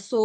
100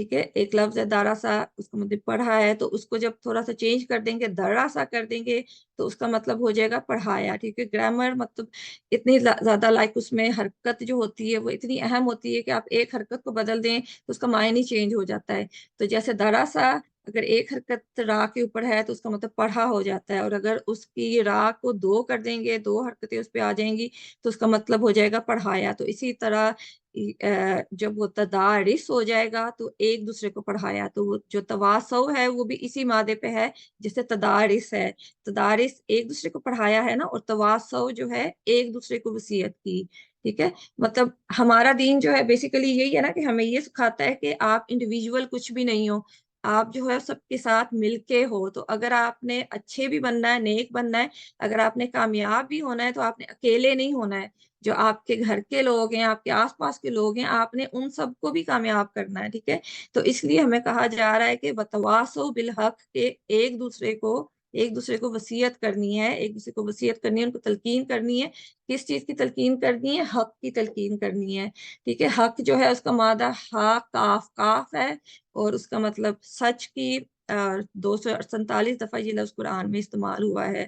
ٹھیک ہے، ایک لفظ ہے دارا سا، اس کا مطلب پڑھا ہے، تو اس کو جب تھوڑا سا چینج کر دیں گے، درا سا کر دیں گے، تو اس کا مطلب ہو جائے گا پڑھایا. ٹھیک ہے، گرامر مطلب اتنی زیادہ لائک اس میں حرکت جو ہوتی ہے وہ اتنی اہم ہوتی ہے کہ آپ ایک حرکت کو بدل دیں تو اس کا معنی چینج ہو جاتا ہے. تو جیسے درا سا اگر ایک حرکت را کے اوپر ہے تو اس کا مطلب پڑھا ہو جاتا ہے، اور اگر اس کی را کو دو کر دیں گے، دو حرکتیں اس پہ آ جائیں گی، تو اس کا مطلب ہو جائے گا پڑھایا. تو اسی طرح جب وہ تدارس ہو جائے گا تو ایک دوسرے کو پڑھایا. تو وہ جو تواصو ہے وہ بھی اسی مادے پہ ہے جیسے تدارس ہے. تدارس ایک دوسرے کو پڑھایا ہے نا، اور تواصو جو ہے ایک دوسرے کو وصیت کی. ٹھیک ہے، مطلب ہمارا دین جو ہے بیسیکلی یہی ہے نا کہ ہمیں یہ سکھاتا ہے کہ آپ انڈیویجول کچھ بھی نہیں ہو، آپ جو ہے سب کے ساتھ مل کے ہو. تو اگر آپ نے اچھے بھی بننا ہے، نیک بننا ہے، اگر آپ نے کامیاب بھی ہونا ہے، تو آپ نے اکیلے نہیں ہونا ہے. جو آپ کے گھر کے لوگ ہیں، آپ کے آس پاس کے لوگ ہیں، آپ نے ان سب کو بھی کامیاب کرنا ہے. ٹھیک ہے، تو اس لیے ہمیں کہا جا رہا ہے کہ وتواصوا بالحق، کے ایک دوسرے کو وصیت کرنی ہے، ایک دوسرے کو وصیت کرنی ہے، ان کو تلقین کرنی ہے. کس چیز کی تلقین کرنی ہے؟ حق کی تلقین کرنی ہے. ٹھیک ہے، حق جو ہے اس کا مادہ ہا کاف کاف ہے، اور اس کا مطلب سچ کی 247 دفعہ یہ لفظ قرآن میں استعمال ہوا ہے.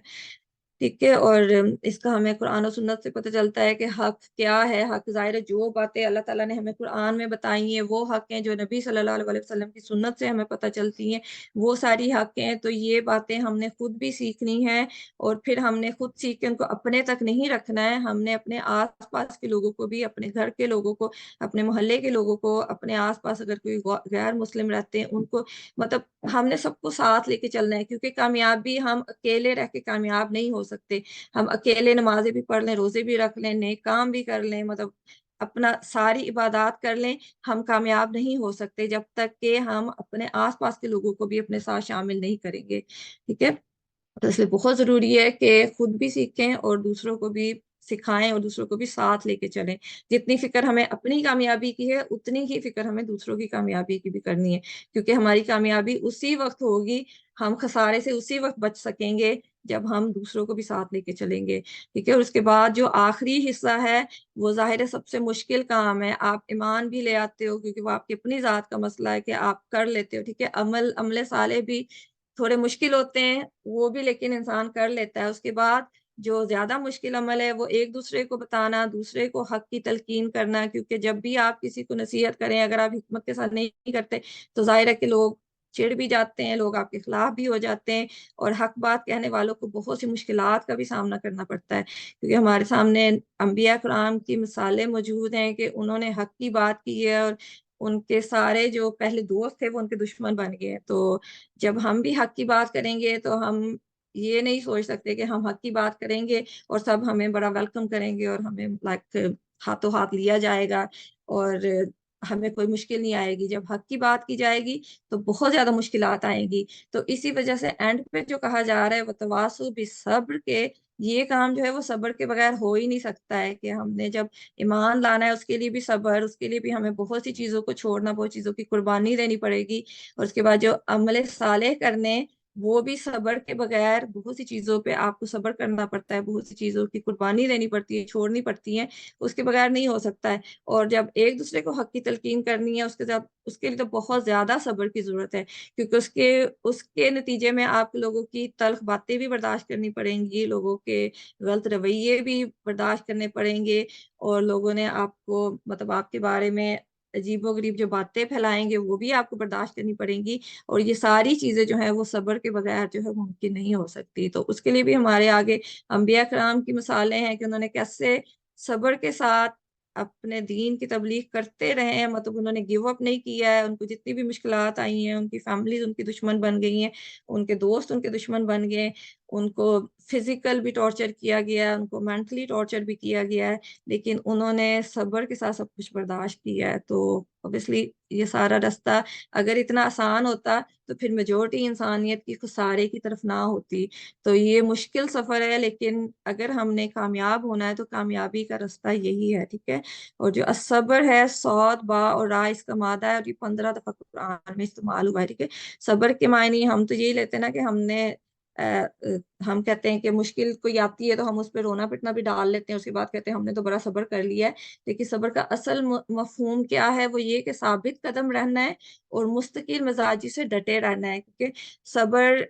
ٹھیک ہے، اور اس کا ہمیں قرآن و سنت سے پتہ چلتا ہے کہ حق کیا ہے. حق ظاہر ہے جو باتیں اللہ تعالیٰ نے ہمیں قرآن میں بتائی ہیں وہ حق ہیں، جو نبی صلی اللہ علیہ وسلم کی سنت سے ہمیں پتہ چلتی ہیں وہ ساری حق ہیں. تو یہ باتیں ہم نے خود بھی سیکھنی ہیں، اور پھر ہم نے خود سیکھ کے ان کو اپنے تک نہیں رکھنا ہے. ہم نے اپنے آس پاس کے لوگوں کو بھی، اپنے گھر کے لوگوں کو، اپنے محلے کے لوگوں کو، اپنے آس پاس اگر کوئی غیر مسلم رہتے ہیں ان کو، مطلب ہم نے سب کو ساتھ لے کے چلنا ہے. کیونکہ کامیابی ہم اکیلے رہ کے کامیاب نہیں ہو سکتے. ہم اکیلے نمازیں بھی پڑھ لیں، روزے بھی رکھ لیں، نیک کام بھی کر لیں، مطلب اپنا ساری عبادات کر لیں، ہم کامیاب نہیں ہو سکتے جب تک کہ ہم اپنے آس پاس کے لوگوں کو بھی اپنے ساتھ شامل نہیں کریں گے. ٹھیک ہے، تو اس لیے بہت ضروری ہے کہ خود بھی سیکھیں اور دوسروں کو بھی سکھائیں اور دوسروں کو بھی ساتھ لے کے چلیں. جتنی فکر ہمیں اپنی کامیابی کی ہے اتنی ہی فکر ہمیں دوسروں کی کامیابی کی بھی کرنی ہے. کیونکہ ہماری کامیابی اسی وقت ہوگی، ہم خسارے سے اسی وقت بچ سکیں گے جب ہم دوسروں کو بھی ساتھ لے کے چلیں گے. ٹھیک ہے، اور اس کے بعد جو آخری حصہ ہے وہ ظاہر ہے سب سے مشکل کام ہے. آپ ایمان بھی لے آتے ہو کیونکہ وہ آپ کی اپنی ذات کا مسئلہ ہے کہ آپ کر لیتے ہو. ٹھیک ہے، عمل صالح بھی تھوڑے مشکل ہوتے ہیں وہ بھی، لیکن انسان کر لیتا ہے. اس کے بعد جو زیادہ مشکل عمل ہے وہ ایک دوسرے کو بتانا، دوسرے کو حق کی تلقین کرنا. کیونکہ جب بھی آپ کسی کو نصیحت کریں، اگر آپ حکمت کے ساتھ نہیں کرتے تو ظاہر ہے کہ لوگ چڑ بھی جاتے ہیں، لوگ آپ کے خلاف بھی ہو جاتے ہیں، اور حق بات کہنے والوں کو بہت سی مشکلات کا بھی سامنا کرنا پڑتا ہے. کیونکہ ہمارے سامنے انبیاء کرام کی مثالیں موجود ہیں کہ انہوں نے حق کی بات کی ہے، اور ان کے سارے جو پہلے دوست تھے وہ ان کے دشمن بن گئے. تو جب ہم بھی حق کی بات کریں گے تو ہم یہ نہیں سوچ سکتے کہ ہم حق کی بات کریں گے اور سب ہمیں بڑا ویلکم کریں گے اور ہمیں لائک ہاتھوں ہاتھ لیا جائے گا اور ہمیں کوئی مشکل نہیں آئے گی. جب حق کی بات کی جائے گی تو بہت زیادہ مشکلات آئیں گی. تو اسی وجہ سے اینڈ پہ جو کہا جا رہا ہے وتواصوا بالصبر، کے یہ کام جو ہے وہ صبر کے بغیر ہو ہی نہیں سکتا ہے. کہ ہم نے جب ایمان لانا ہے اس کے لیے بھی صبر، اس کے لیے بھی ہمیں بہت سی چیزوں کو چھوڑنا، بہت چیزوں کی قربانی دینی پڑے گی. اور اس کے بعد جو عمل صالح کرنے وہ بھی صبر کے بغیر، بہت سی چیزوں پہ آپ کو صبر کرنا پڑتا ہے، بہت سی چیزوں کی قربانی دینی پڑتی ہے، چھوڑنی پڑتی ہیں، اس کے بغیر نہیں ہو سکتا ہے. اور جب ایک دوسرے کو حق کی تلقین کرنی ہے اس کے لیے تو بہت زیادہ صبر کی ضرورت ہے. کیونکہ اس کے نتیجے میں آپ لوگوں کی تلخ باتیں بھی برداشت کرنی پڑیں گی، لوگوں کے غلط رویے بھی برداشت کرنے پڑیں گے، اور لوگوں نے آپ کو مطلب آپ کے بارے میں عجیب و غریب جو باتیں پھیلائیں گے وہ بھی آپ کو برداشت کرنی پڑیں گی. اور یہ ساری چیزیں جو ہیں وہ صبر کے بغیر جو ہے ممکن نہیں ہو سکتی. تو اس کے لیے بھی ہمارے آگے انبیاء کرام کی مثالیں ہیں کہ انہوں نے کیسے صبر کے ساتھ اپنے دین کی تبلیغ کرتے رہے ہیں. مطلب انہوں نے گیو اپ نہیں کیا ہے. ان کو جتنی بھی مشکلات آئی ہیں، ان کی فیملیز ان کی دشمن بن گئی ہیں، ان کے دوست ان کے دشمن بن گئے، ان کو فزیکل بھی ٹارچر کیا گیا ہے، ان کو مینٹلی ٹارچر بھی کیا گیا ہے، لیکن انہوں نے صبر کے ساتھ سب کچھ برداشت کیا ہے. تو اوبیسلی یہ سارا راستہ اگر اتنا آسان ہوتا تو پھر میجورٹی انسانیت کی خسارے کی طرف نہ ہوتی. تو یہ مشکل سفر ہے، لیکن اگر ہم نے کامیاب ہونا ہے تو کامیابی کا راستہ یہی ہے. ٹھیک ہے، اور جو الصبر ہے، صاد با اور را اس کا مادہ ہے، اور یہ 15 دفعہ قرآن میں استعمال ہوا ہے. ٹھیک ہے، صبر کے معنی ہم تو یہی لیتے ہیں نا کہ ہم نے ہم کہتے ہیں کہ مشکل کوئی آتی ہے تو ہم اس پہ رونا پٹنا بھی ڈال لیتے ہیں، اس کے بعد کہتے ہیں ہم نے تو بڑا صبر کر لیا ہے، لیکن صبر کا اصل مفہوم کیا ہے؟ وہ یہ کہ ثابت قدم رہنا ہے اور مستقل مزاجی سے ڈٹے رہنا ہے، کیونکہ صبر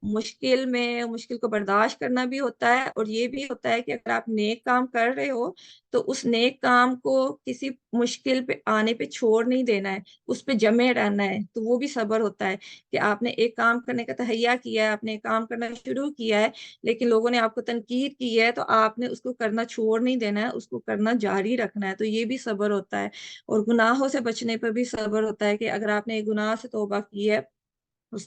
مشکل کو برداشت کرنا بھی ہوتا ہے، اور یہ بھی ہوتا ہے کہ اگر آپ نیک کام کر رہے ہو تو اس نیک کام کو کسی مشکل پہ آنے پہ چھوڑ نہیں دینا ہے، اس پہ جمے رہنا ہے، تو وہ بھی صبر ہوتا ہے کہ آپ نے ایک کام کرنے کا تہیہ کیا ہے، آپ نے ایک کام کرنا شروع کیا ہے، لیکن لوگوں نے آپ کو تنقید کی ہے تو آپ نے اس کو کرنا چھوڑ نہیں دینا ہے، اس کو کرنا جاری رکھنا ہے، تو یہ بھی صبر ہوتا ہے۔ اور گناہوں سے بچنے پر بھی صبر ہوتا ہے کہ اگر آپ نے ایک گناہ سے توبہ کی ہے، اس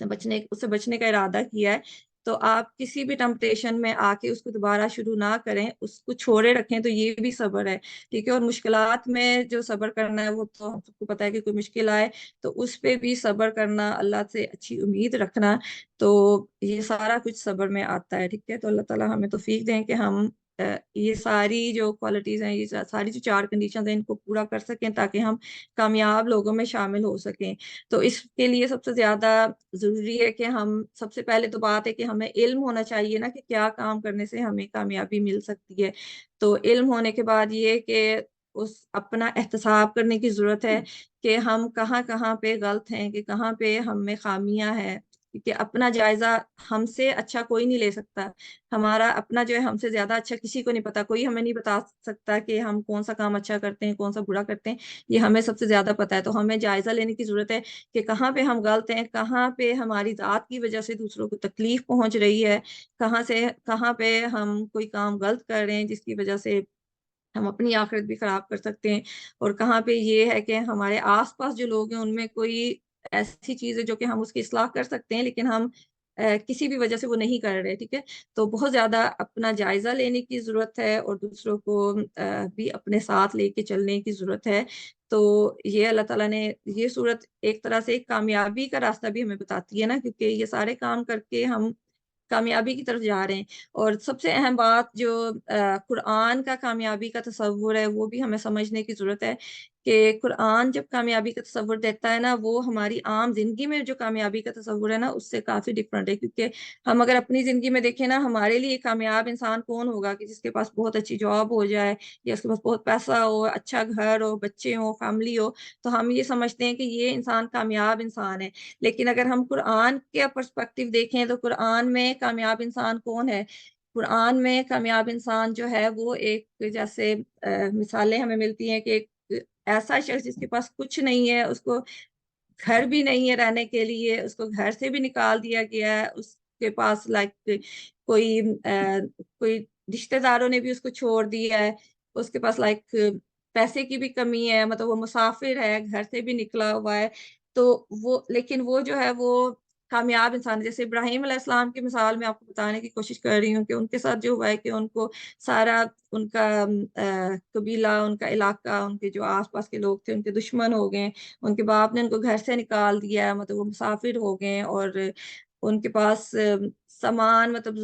سے بچنے کا ارادہ کیا ہے، تو آپ کسی بھی ٹمپٹیشن میں آ کے اس کو دوبارہ شروع نہ کریں، اس کو چھوڑے رکھیں، تو یہ بھی صبر ہے، ٹھیک ہے۔ اور مشکلات میں جو صبر کرنا ہے وہ تو ہم سب کو پتا ہے کہ کوئی مشکل آئے تو اس پہ بھی صبر کرنا، اللہ سے اچھی امید رکھنا، تو یہ سارا کچھ صبر میں آتا ہے، ٹھیک ہے۔ تو اللہ تعالیٰ ہمیں توفیق دیں کہ ہم یہ ساری جو کوالٹیز ہیں، یہ ساری جو 4 کنڈیشنز ہیں، ان کو پورا کر سکیں تاکہ ہم کامیاب لوگوں میں شامل ہو سکیں۔ تو اس کے لیے سب سے زیادہ ضروری ہے کہ ہم، سب سے پہلے تو بات ہے کہ ہمیں علم ہونا چاہیے نا کہ کیا کام کرنے سے ہمیں کامیابی مل سکتی ہے۔ تو علم ہونے کے بعد یہ کہ اپنا احتساب کرنے کی ضرورت ہے کہ ہم کہاں کہاں پہ غلط ہیں، کہ کہاں پہ ہم میں خامیاں ہیں، کہ اپنا جائزہ ہم سے اچھا کوئی نہیں لے سکتا، ہمارا اپنا جو ہے ہم سے زیادہ اچھا کسی کو نہیں پتا، کوئی ہمیں نہیں بتا سکتا کہ ہم کون سا کام اچھا کرتے ہیں، کون سا برا کرتے ہیں، یہ ہمیں سب سے زیادہ پتا ہے۔ تو ہمیں جائزہ لینے کی ضرورت ہے کہ کہاں پہ ہم غلط ہیں، کہاں پہ ہماری ذات کی وجہ سے دوسروں کو تکلیف پہنچ رہی ہے، کہاں پہ ہم کوئی کام غلط کر رہے ہیں جس کی وجہ سے ہم اپنی آخرت بھی خراب کر سکتے ہیں، اور کہاں پہ یہ ہے کہ ہمارے آس پاس جو لوگ ہیں ان میں کوئی ایسی چیز ہے جو کہ ہم اس کی اصلاح کر سکتے ہیں، لیکن ہم کسی بھی وجہ سے وہ نہیں کر رہے، ٹھیک ہے۔ تو بہت زیادہ اپنا جائزہ لینے کی ضرورت ہے، اور دوسروں کو بھی اپنے ساتھ لے کے چلنے کی ضرورت ہے۔ تو یہ اللہ تعالیٰ نے یہ صورت ایک طرح سے ایک کامیابی کا راستہ بھی ہمیں بتاتی ہے نا، کیونکہ یہ سارے کام کر کے ہم کامیابی کی طرف جا رہے ہیں۔ اور سب سے اہم بات جو قرآن کا کامیابی کا تصور ہے وہ بھی ہمیں سمجھنے کی ضرورت ہے کہ قرآن جب کامیابی کا تصور دیتا ہے نا، وہ ہماری عام زندگی میں جو کامیابی کا تصور ہے نا اس سے کافی ڈفرینٹ ہے، کیونکہ ہم اگر اپنی زندگی میں دیکھیں نا، ہمارے لیے کامیاب انسان کون ہوگا کہ جس کے پاس بہت اچھی جاب ہو جائے، یا اس کے پاس بہت پیسہ ہو، اچھا گھر ہو، بچے ہو، فیملی ہو، تو ہم یہ سمجھتے ہیں کہ یہ انسان کامیاب انسان ہے۔ لیکن اگر ہم قرآن کے پرسپیکٹو دیکھیں تو قرآن میں کامیاب انسان کون ہے؟ قرآن میں کامیاب انسان جو ہے وہ ایک، جیسے مثالیں ہمیں ملتی ہیں کہ ایک ایسا شخص جس کے پاس کچھ نہیں ہے، اس کو گھر بھی نہیں ہے رہنے کے لیے، اس کو گھر سے بھی نکال دیا گیا ہے، اس کے پاس کوئی کوئی رشتہ داروں نے بھی اس کو چھوڑ دیا ہے، اس کے پاس پیسے کی بھی کمی ہے، مطلب وہ مسافر ہے، گھر سے بھی نکلا ہوا ہے، تو لیکن وہ جو ہے وہ کامیاب انسان ہے۔ جیسے ابراہیم علیہ السلام کی مثال میں آپ کو بتانے کی کوشش کر رہی ہوں کہ ان کے ساتھ جو ہوا ہے کہ ان کو سارا ان کا قبیلہ، ان کا علاقہ، ان کے جو آس پاس کے لوگ تھے ان کے دشمن ہو گئے، ان کے باپ نے ان کو گھر سے نکال دیا، مطلب وہ مسافر ہو گئے، اور ان کے پاس سامان، مطلب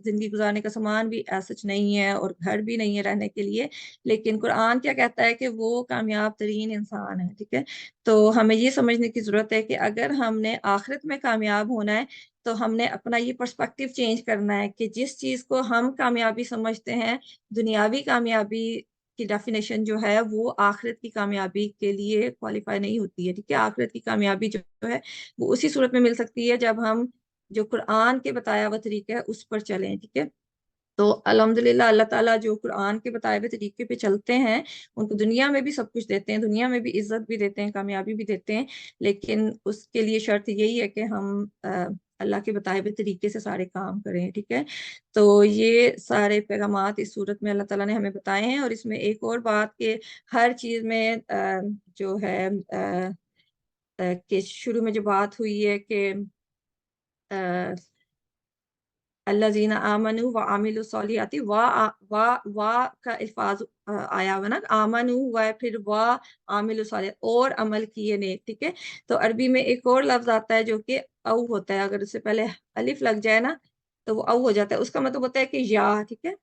زندگی گزارنے کا سامان بھی سچ نہیں ہے، اور گھر بھی نہیں ہے رہنے کے لیے، لیکن قرآن کیا کہتا ہے کہ وہ کامیاب ترین انسان ہے، ٹھیک ہے۔ تو ہمیں یہ سمجھنے کی ضرورت ہے کہ اگر ہم نے آخرت میں کامیاب ہونا ہے تو ہم نے اپنا یہ پرسپیکٹو چینج کرنا ہے کہ جس چیز کو ہم کامیابی سمجھتے ہیں، دنیاوی کامیابی کی ڈیفینیشن جو ہے وہ آخرت کی کامیابی کے لیے کوالیفائی نہیں ہوتی ہے، ٹھیک ہے۔ آخرت کی کامیابی جو ہے وہ اسی صورت میں مل سکتی ہے جب ہم جو قرآن کے بتایا ہوا طریقہ ہے اس پر چلیں، ٹھیک ہے۔ تو الحمدللہ اللہ تعالیٰ جو قرآن کے بتائے ہوئے طریقے پہ چلتے ہیں ان کو دنیا میں بھی سب کچھ دیتے ہیں، دنیا میں بھی عزت بھی دیتے ہیں، کامیابی بھی دیتے ہیں، لیکن اس کے لیے شرط یہی ہے کہ ہم اللہ کے بتائے ہوئے طریقے سے سارے کام کریں، ٹھیک ہے۔ تو یہ سارے پیغامات اس صورت میں اللہ تعالیٰ نے ہمیں بتائے ہیں، اور اس میں ایک اور بات کہ ہر چیز میں جو ہے کہ شروع میں جو بات ہوئی ہے کہ الذین آمنوا وعملوا الصالحات وا کا الفاظ آیا ہوا نا، آمنوا ہوا ہے، پھر عاملوا الصالحات، اور عمل کیے نیک، ٹھیک ہے۔ تو عربی میں ایک اور لفظ آتا ہے جو کہ او ہوتا ہے، اگر اس سے پہلے الف لگ جائے نا تو وہ او ہو جاتا ہے، اس کا مطلب ہوتا ہے کہ یا، ٹھیک ہے۔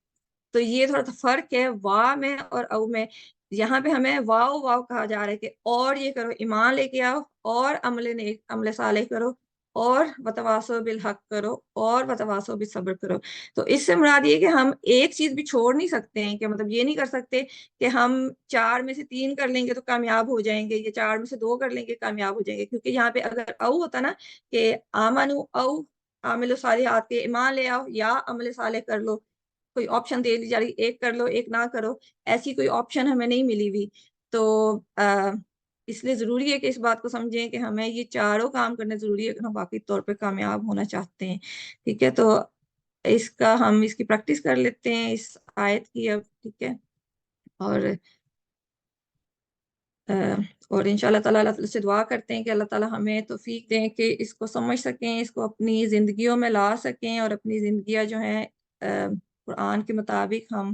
تو یہ تھوڑا سا فرق ہے وا میں اور او میں۔ یہاں پہ ہمیں واو واو کہا جا رہا ہے کہ اور یہ کرو، ایمان لے کے آؤ، اور عمل نیک، عمل صالح کرو، اور وتواصوا بالحق کرو اور وتواصوا بالصبر کرو. تو اس سے مراد یہ کہ ہم ایک چیز بھی چھوڑ نہیں سکتے ہیں، کہ مطلب یہ نہیں کر سکتے کہ ہم 4 میں سے 3 کر لیں گے تو کامیاب ہو جائیں گے، یا 4 میں سے 2 کر لیں گے کامیاب ہو جائیں گے. کیونکہ یہاں پہ اگر او ہوتا نا کہ آمنو او عامل صالحات کے ایمان لے آؤ یا عمل صالح کر لو، کوئی آپشن دے دی جا رہی ایک کر لو ایک نہ کرو، ایسی کوئی آپشن ہمیں نہیں ملی ہوئی. تو اس لیے ضروری ہے کہ اس بات کو سمجھیں کہ ہمیں یہ چاروں کام کرنے ضروری ہے کہ ہم واقعی طور پہ کامیاب ہونا چاہتے ہیں. ٹھیک ہے، تو ہم اس کی پریکٹس کر لیتے ہیں اس آیت کی اب. ٹھیک ہے، اور اور انشاءاللہ تعالیٰ اللہ تعالیٰ سے دعا کرتے ہیں کہ اللہ تعالیٰ ہمیں توفیق دیں کہ اس کو سمجھ سکیں، اس کو اپنی زندگیوں میں لا سکیں، اور اپنی زندگیاں جو ہیں قرآن کے مطابق ہم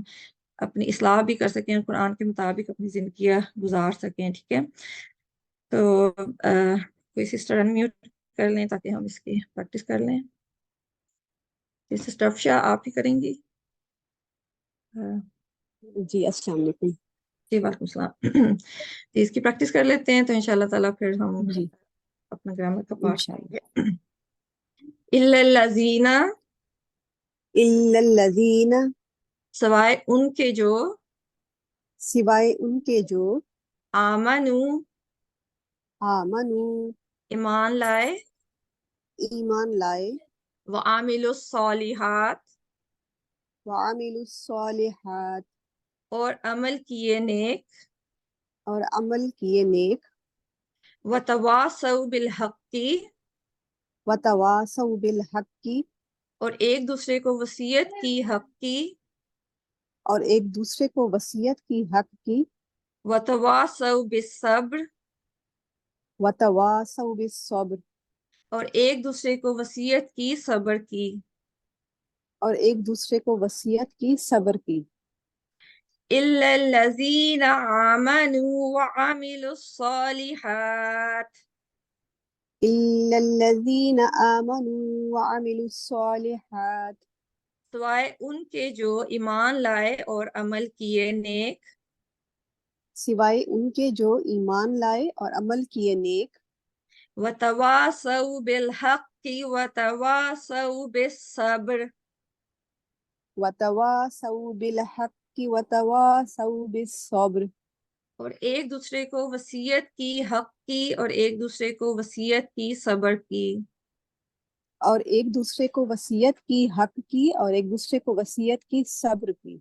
اپنی اصلاح بھی کر سکیں، قرآن کے مطابق اپنی زندگیاں گزار سکیں. ٹھیک ہے، تو کوئی سسٹر انمیوٹ کر لیں تاکہ ہم اس کی پریکٹس کر لیں. سسٹر افشا آپ ہی کریں گی؟ جی السلام علیکم. جی وعلیکم السلام. اس کی پریکٹس کر لیتے ہیں تو انشاءاللہ تعالیٰ پھر ہم جی اپنا گرامر کا پارٹ انشاءاللہ. کریں گے. الا الذین، الا الذین، سوائے ان کے جو سوائے ان کے جو آمنو آمنو، ایمان لائے، ایمان لائے، وعاملوا الصالحات وعملوا الصالحات، اور عمل کیے نیک، اور عمل کیے نیک، وتواصوا بالحق وتواصوا بالحق، اور ایک دوسرے کو وصیت کی حق کی، اور ایک دوسرے کو وصیت کی حق کی، وتواصوا بالصبر وتواصوا بالصبر، اور ایک دوسرے کو وصیت کی صبر کی. اور ایک دوسرے کو وصیت کی صبر کی. الا الذین آمنوا وعملوا الصالحات، إلا الذين آمنوا وعملوا الصالحات، سوائے ان کے جو ایمان لائے اور عمل کیے نیک، سوائے ان کے جو ایمان لائے اور عمل کیے نیک، وتواصوا بالحق وتواصوا بالصبر، وتواصوا بالحق وتواصوا بالصبر، اور ایک دوسرے کو وصیت کی حق کی اور ایک دوسرے کو وصیت کی صبر کی. اور ایک دوسرے کو وصیت کی حق کی اور ایک دوسرے کو وصیت کی صبر کی.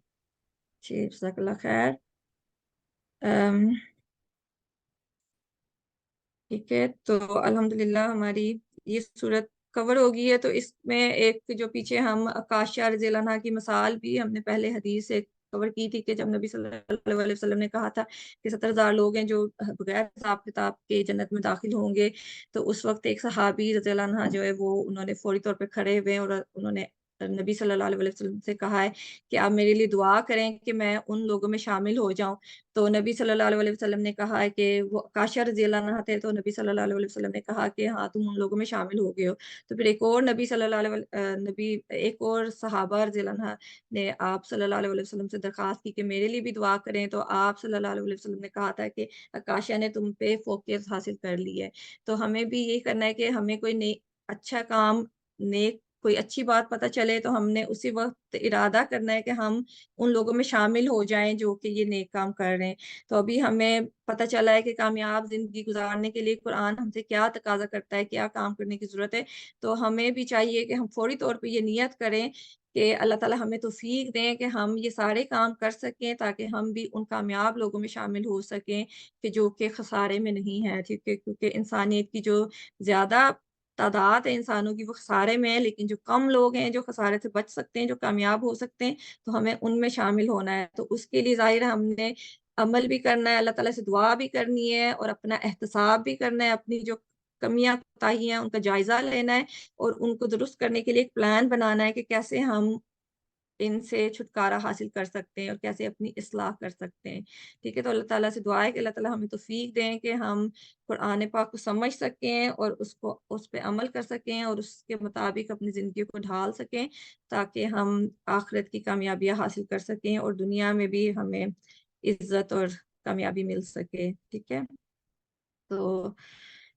جی جزاک اللہ خیر. ٹھیک ہے، تو الحمدللہ ہماری یہ صورت کور ہوگی ہے. تو اس میں ایک جو پیچھے ہم عکاشہ رضی اللہ عنہ کی مثال بھی ہم نے پہلے حدیث سے کور کی تھی کہ جب نبی صلی اللہ علیہ وسلم نے کہا تھا کہ 70,000 لوگ ہیں جو بغیر حساب کتاب کے جنت میں داخل ہوں گے، تو اس وقت ایک صحابی رضی اللہ عنہ جو ہے وہ انہوں نے فوری طور پہ کھڑے ہوئے اور انہوں نے نبی صلی اللہ علیہ وسلم سے کہا ہے کہ آپ میرے لیے دعا کریں کہ میں ان لوگوں میں شامل ہو جاؤں. تو نبی صلی اللہ علیہ وسلم نے کہا ہے کہ وہ عکاشہ رضی اللہ عنہ تھے، تو نبی صلی اللہ علیہ وسلم نے کہا کہ ہاں تم ان لوگوں میں شامل ہو گئے ہو. تو پھر ایک اور نبی صلی اللہ علیہ ایک اور صحابہ رضی اللہ عنہ نے آپ صلی اللہ علیہ وسلم سے درخواست کی کہ میرے لیے بھی دعا کریں. تو آپ صلی اللہ علیہ وسلم نے کہا تھا کہ عکاشہ نے تم پہ فوقیت حاصل کر لی ہے. تو ہمیں بھی یہی کرنا ہے کہ ہمیں کوئی اچھا کام، نیک کوئی اچھی بات پتہ چلے تو ہم نے اسی وقت ارادہ کرنا ہے کہ ہم ان لوگوں میں شامل ہو جائیں جو کہ یہ نیک کام کر رہے ہیں. تو ابھی ہمیں پتہ چلا ہے کہ کامیاب زندگی گزارنے کے لیے قرآن ہم سے کیا تقاضا کرتا ہے، کیا کام کرنے کی ضرورت ہے. تو ہمیں بھی چاہیے کہ ہم فوری طور پہ یہ نیت کریں کہ اللہ تعالیٰ ہمیں توفیق دیں کہ ہم یہ سارے کام کر سکیں تاکہ ہم بھی ان کامیاب لوگوں میں شامل ہو سکیں کہ جو کہ خسارے میں نہیں ہیں. ٹھیک ہے، کیونکہ انسانیت کی جو زیادہ تعداد ہے انسانوں کی وہ خسارے میں ہے، لیکن جو کم لوگ ہیں جو خسارے سے بچ سکتے ہیں، جو کامیاب ہو سکتے ہیں، تو ہمیں ان میں شامل ہونا ہے. تو اس کے لیے ظاہر ہے ہم نے عمل بھی کرنا ہے، اللہ تعالیٰ سے دعا بھی کرنی ہے اور اپنا احتساب بھی کرنا ہے، اپنی جو کمیاں کوتاہیاں ہیں ان کا جائزہ لینا ہے اور ان کو درست کرنے کے لیے ایک پلان بنانا ہے کہ کیسے ہم ان سے چھٹکارا حاصل کر سکتے ہیں اور کیسے اپنی اصلاح کر سکتے ہیں. ٹھیک ہے، تو اللہ تعالیٰ سے دعا ہے کہ اللہ تعالیٰ ہمیں توفیق دیں کہ ہم قرآن پاک کو سمجھ سکیں اور اس پہ عمل کر سکیں اور اس کے مطابق اپنی زندگی کو ڈھال سکیں تاکہ ہم آخرت کی کامیابیاں حاصل کر سکیں اور دنیا میں بھی ہمیں عزت اور کامیابی مل سکے. ٹھیک ہے، تو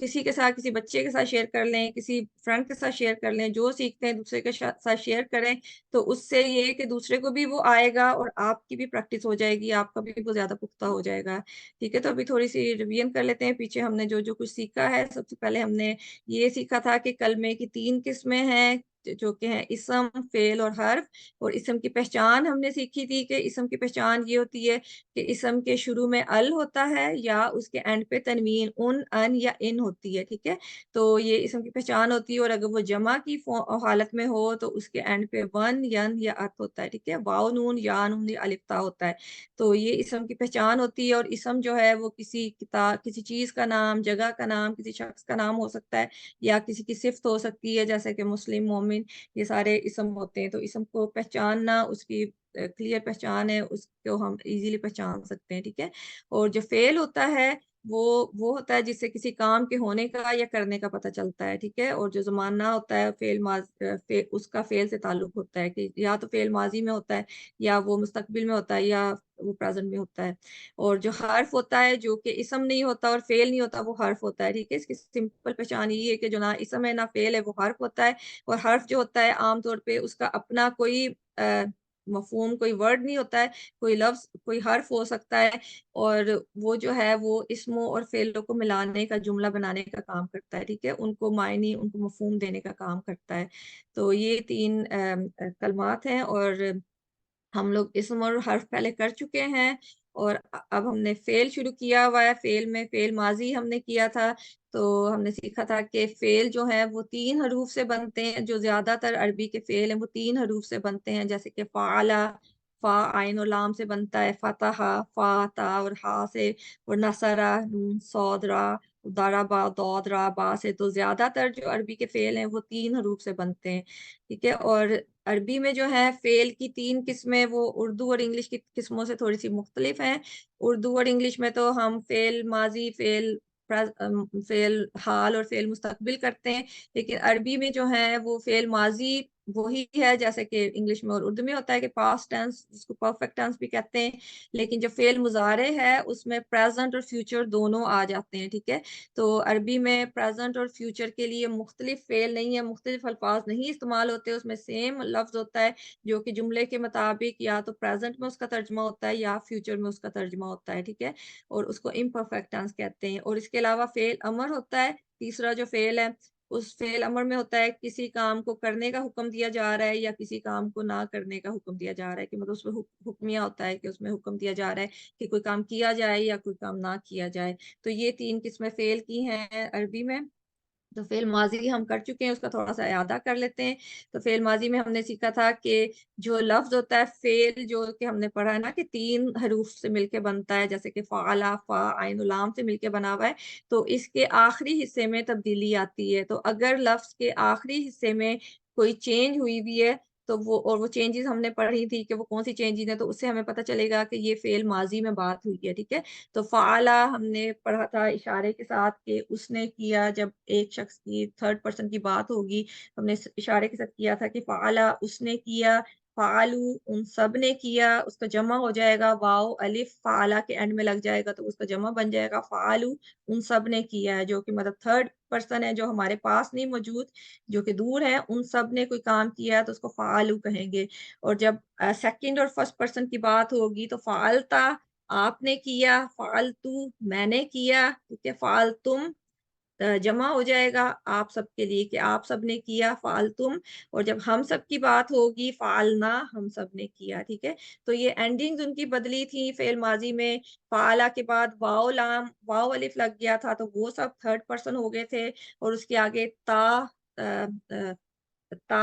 کسی کے ساتھ، کسی بچے کے ساتھ شیئر کر لیں، کسی فرینڈ کے ساتھ شیئر کر لیں، جو سیکھتے ہیں دوسرے کے ساتھ شیئر کریں، تو اس سے یہ کہ دوسرے کو بھی وہ آئے گا اور آپ کی بھی پریکٹس ہو جائے گی، آپ کا بھی وہ زیادہ پختہ ہو جائے گا. ٹھیک ہے، تو ابھی تھوڑی سی ریویژن کر لیتے ہیں. پیچھے ہم نے جو کچھ سیکھا ہے، سب سے پہلے ہم نے یہ سیکھا تھا کہ کلمے کی 3 قسمیں ہیں، جو کہ ہیں اسم، فعل اور حرف. اور اسم کی پہچان ہم نے سیکھی تھی کہ اسم کی پہچان یہ ہوتی ہے کہ اسم کے شروع میں ال ہوتا ہے یا اس کے اینڈ پہ تنوین ان یا ان ہوتی ہے. ٹھیک ہے، تو یہ اسم کی پہچان ہوتی ہے. اور اگر وہ جمع کی حالت میں ہو تو اس کے اینڈ پہ ون، ین یا ات ہوتا ہے. ٹھیک ہے، واو نون یا نون یا الف تا ہوتا ہے. تو یہ اسم کی پہچان ہوتی ہے. اور اسم جو ہے وہ کسی کتاب، کسی چیز کا نام، جگہ کا نام، کسی شخص کا نام ہو سکتا ہے، یا کسی کی صفت ہو سکتی ہے، جیسے کہ مسلم، مومن، یہ سارے اسم ہوتے ہیں. تو اسم کو پہچاننا، اس کی کلیئر پہچان ہے، اس کو ہم ایزیلی پہچان سکتے ہیں. ٹھیک ہے، اور جو فعل ہوتا ہے وہ ہوتا ہے جس سے کسی کام کے ہونے کا یا کرنے کا پتہ چلتا ہے. ٹھیک ہے، اور جو زمانہ ہوتا ہے اس کا فعل سے تعلق ہوتا ہے کہ یا تو فعل ماضی میں ہوتا ہے، یا وہ مستقبل میں ہوتا ہے، یا وہ پریزنٹ میں ہوتا ہے. اور جو حرف ہوتا ہے جو کہ اسم نہیں ہوتا اور فعل نہیں ہوتا، وہ حرف ہوتا ہے. ٹھیک ہے، اس کی سمپل پہچان یہ ہے کہ جو نہ اسم ہے نہ فعل ہے، وہ حرف ہوتا ہے. اور حرف جو ہوتا ہے عام طور پہ اس کا اپنا کوئی مفہوم، کوئی ورڈ نہیں ہوتا ہے، کوئی لفظ، کوئی حرف ہو سکتا ہے، اور وہ جو ہے وہ اسموں اور فعلوں کو ملانے کا، جملہ بنانے کا کام کرتا ہے. ٹھیک ہے، ان کو معنی، ان کو مفہوم دینے کا کام کرتا ہے. تو یہ 3 کلمات ہیں، اور ہم لوگ اسم اور حرف پہلے کر چکے ہیں. اور اب ہم نے فعل شروع کیا ہوا ہے. فعل میں فعل ماضی ہم نے کیا تھا، تو ہم نے سیکھا تھا کہ فعل جو ہے وہ 3 حروف سے بنتے ہیں. جو زیادہ تر عربی کے فعل ہیں وہ 3 حروف سے بنتے ہیں، جیسے کہ فعلا، فا عین اور لام سے بنتا ہے، فتح، فا تا اور ہا سے، اور نصرہ، نون صاد را، ضربا، ضاد را، با سے. تو زیادہ تر جو عربی کے فعل ہیں وہ 3 حروف سے بنتے ہیں. ٹھیک ہے، اور عربی میں جو ہے فعل کی 3 قسمیں وہ اردو اور انگلش کی قسموں سے تھوڑی سی مختلف ہیں. اردو اور انگلش میں تو ہم فعل ماضی، فعل حال اور فعل مستقبل کرتے ہیں، لیکن عربی میں جو ہے وہ فعل ماضی وہی ہے جیسے کہ انگلش میں اور اردو میں ہوتا ہے کہ پاسٹ ٹینس، جس کو پرفیکٹ ٹینس بھی کہتے ہیں. لیکن جو فعل مضارع ہے اس میں پریزنٹ اور فیوچر دونوں آ جاتے ہیں. ٹھیک ہے، تو عربی میں پریزنٹ اور فیوچر کے لیے مختلف فعل نہیں ہے، مختلف الفاظ نہیں استعمال ہوتے. اس میں سیم لفظ ہوتا ہے جو کہ جملے کے مطابق یا تو پریزنٹ میں اس کا ترجمہ ہوتا ہے یا فیوچر میں اس کا ترجمہ ہوتا ہے. ٹھیک ہے، اور اس کو امپرفیکٹ ٹینس کہتے ہیں. اور اس کے علاوہ فعل امر ہوتا ہے، تیسرا جو فعل ہے. اس فعل امر میں ہوتا ہے کسی کام کو کرنے کا حکم دیا جا رہا ہے یا کسی کام کو نہ کرنے کا حکم دیا جا رہا ہے، کہ مطلب اس میں حکمیہ ہوتا ہے کہ اس میں حکم دیا جا رہا ہے کہ کوئی کام کیا جائے یا کوئی کام نہ کیا جائے. تو یہ 3 قسمیں فعل کی ہیں عربی میں. تو فعل ماضی ہم کر چکے ہیں، اس کا تھوڑا سا اعادہ کر لیتے ہیں. تو فعل ماضی میں ہم نے سیکھا تھا کہ جو لفظ ہوتا ہے فعل، جو کہ ہم نے پڑھا ہے نا کہ 3 حروف سے مل کے بنتا ہے، جیسے کہ فعلا، فا عین لام سے مل کے بنا ہوا ہے. تو اس کے آخری حصے میں تبدیلی آتی ہے. تو اگر لفظ کے آخری حصے میں کوئی چینج ہوئی بھی ہے تو وہ چینجز ہم نے پڑھی تھی کہ وہ کون سی چینجز ہیں، تو اس سے ہمیں پتہ چلے گا کہ یہ فعل ماضی میں بات ہوئی ہے. ٹھیک ہے، تو فعلا ہم نے پڑھا تھا اشارے کے ساتھ کہ اس نے کیا. جب ایک شخص کی 3rd پرسن کی بات ہوگی، ہم نے اشارے کے ساتھ کیا تھا کہ فعلا اس نے کیا، فعلو ان سب نے کیا. اس کا جمع ہو جائے گا، واو الف فعلا کے اینڈ میں لگ جائے گا تو اس کا جمع بن جائے گا فعلو ان سب نے کیا ہے، جو کہ مطلب 3rd پرسن ہے، جو ہمارے پاس نہیں موجود، جو کہ دور ہے. ان سب نے کوئی کام کیا ہے تو اس کو فعلو کہیں گے. اور جب 2nd اور 1st پرسن کی بات ہوگی تو فعلتا آپ نے کیا، فعلتو میں نے کیا. ٹھیک ہے، فعلتم جمع ہو جائے گا آپ سب کے لیے کہ آپ سب نے کیا، فعلتم. اور جب ہم سب کی بات ہوگی فعلنا ہم سب نے کیا. ٹھیک ہے، تو یہ اینڈنگز ان کی بدلی تھی فعل ماضی میں. فعلا کے بعد واو لام، واو الف لگ گیا تھا تو وہ سب 3rd پرسن ہو گئے تھے. اور اس کے آگے تا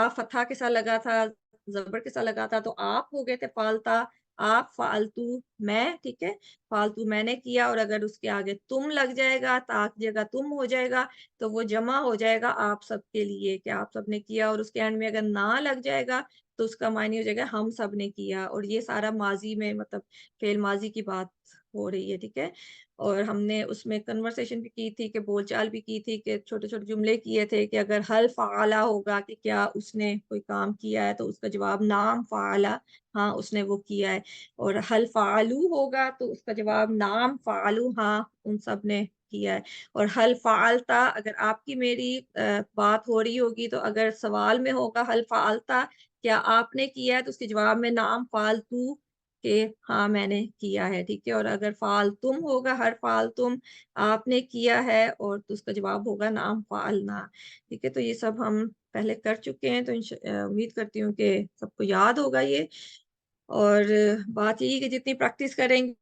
فتح کے ساتھ لگا تھا، زبر کے ساتھ لگا تھا، تو آپ ہو گئے تھے فالتا، آپ، فالتو میں. ٹھیک ہے، فالتو میں نے کیا. اور اگر اس کے آگے تم لگ جائے گا، تا کی جگہ تم ہو جائے گا تو وہ جمع ہو جائے گا آپ سب کے لیے کہ آپ سب نے کیا. اور اس کے اینڈ میں اگر نہ لگ جائے گا تو اس کا معنی ہو جائے گا ہم سب نے کیا. اور یہ سارا ماضی میں، مطلب فعل ماضی کی بات ہو رہی ہے. ٹھیک ہے، اور ہم نے اس میں کنورسیشن بھی کی تھی، کہ بول چال بھی کی تھی، کہ چھوٹے چھوٹے جملے کیے تھے کہ اگر حل فعلا ہوگا کہ کیا اس نے کوئی کام کیا ہے تو اس کا جواب نام فعلا، ہاں اس نے وہ کیا ہے. اور حل فعلو ہوگا تو اس کا جواب نام فعلو، ہاں ان سب نے کیا ہے. اور حل فعلتا اگر آپ کی میری بات ہو رہی ہوگی تو اگر سوال میں ہوگا حل فعلتا کیا آپ نے کیا ہے تو اس کے جواب میں نعم فعلتو کہ ہاں میں نے کیا ہے. ٹھیک ہے. اور اگر فعلتم ہوگا ہر فعلتم آپ نے کیا ہے اور تو اس کا جواب ہوگا نعم فعلنا. ٹھیک ہے. تو یہ سب ہم پہلے کر چکے ہیں تو امید کرتی ہوں کہ سب کو یاد ہوگا یہ. اور بات یہی کہ جتنی پریکٹس کریں گے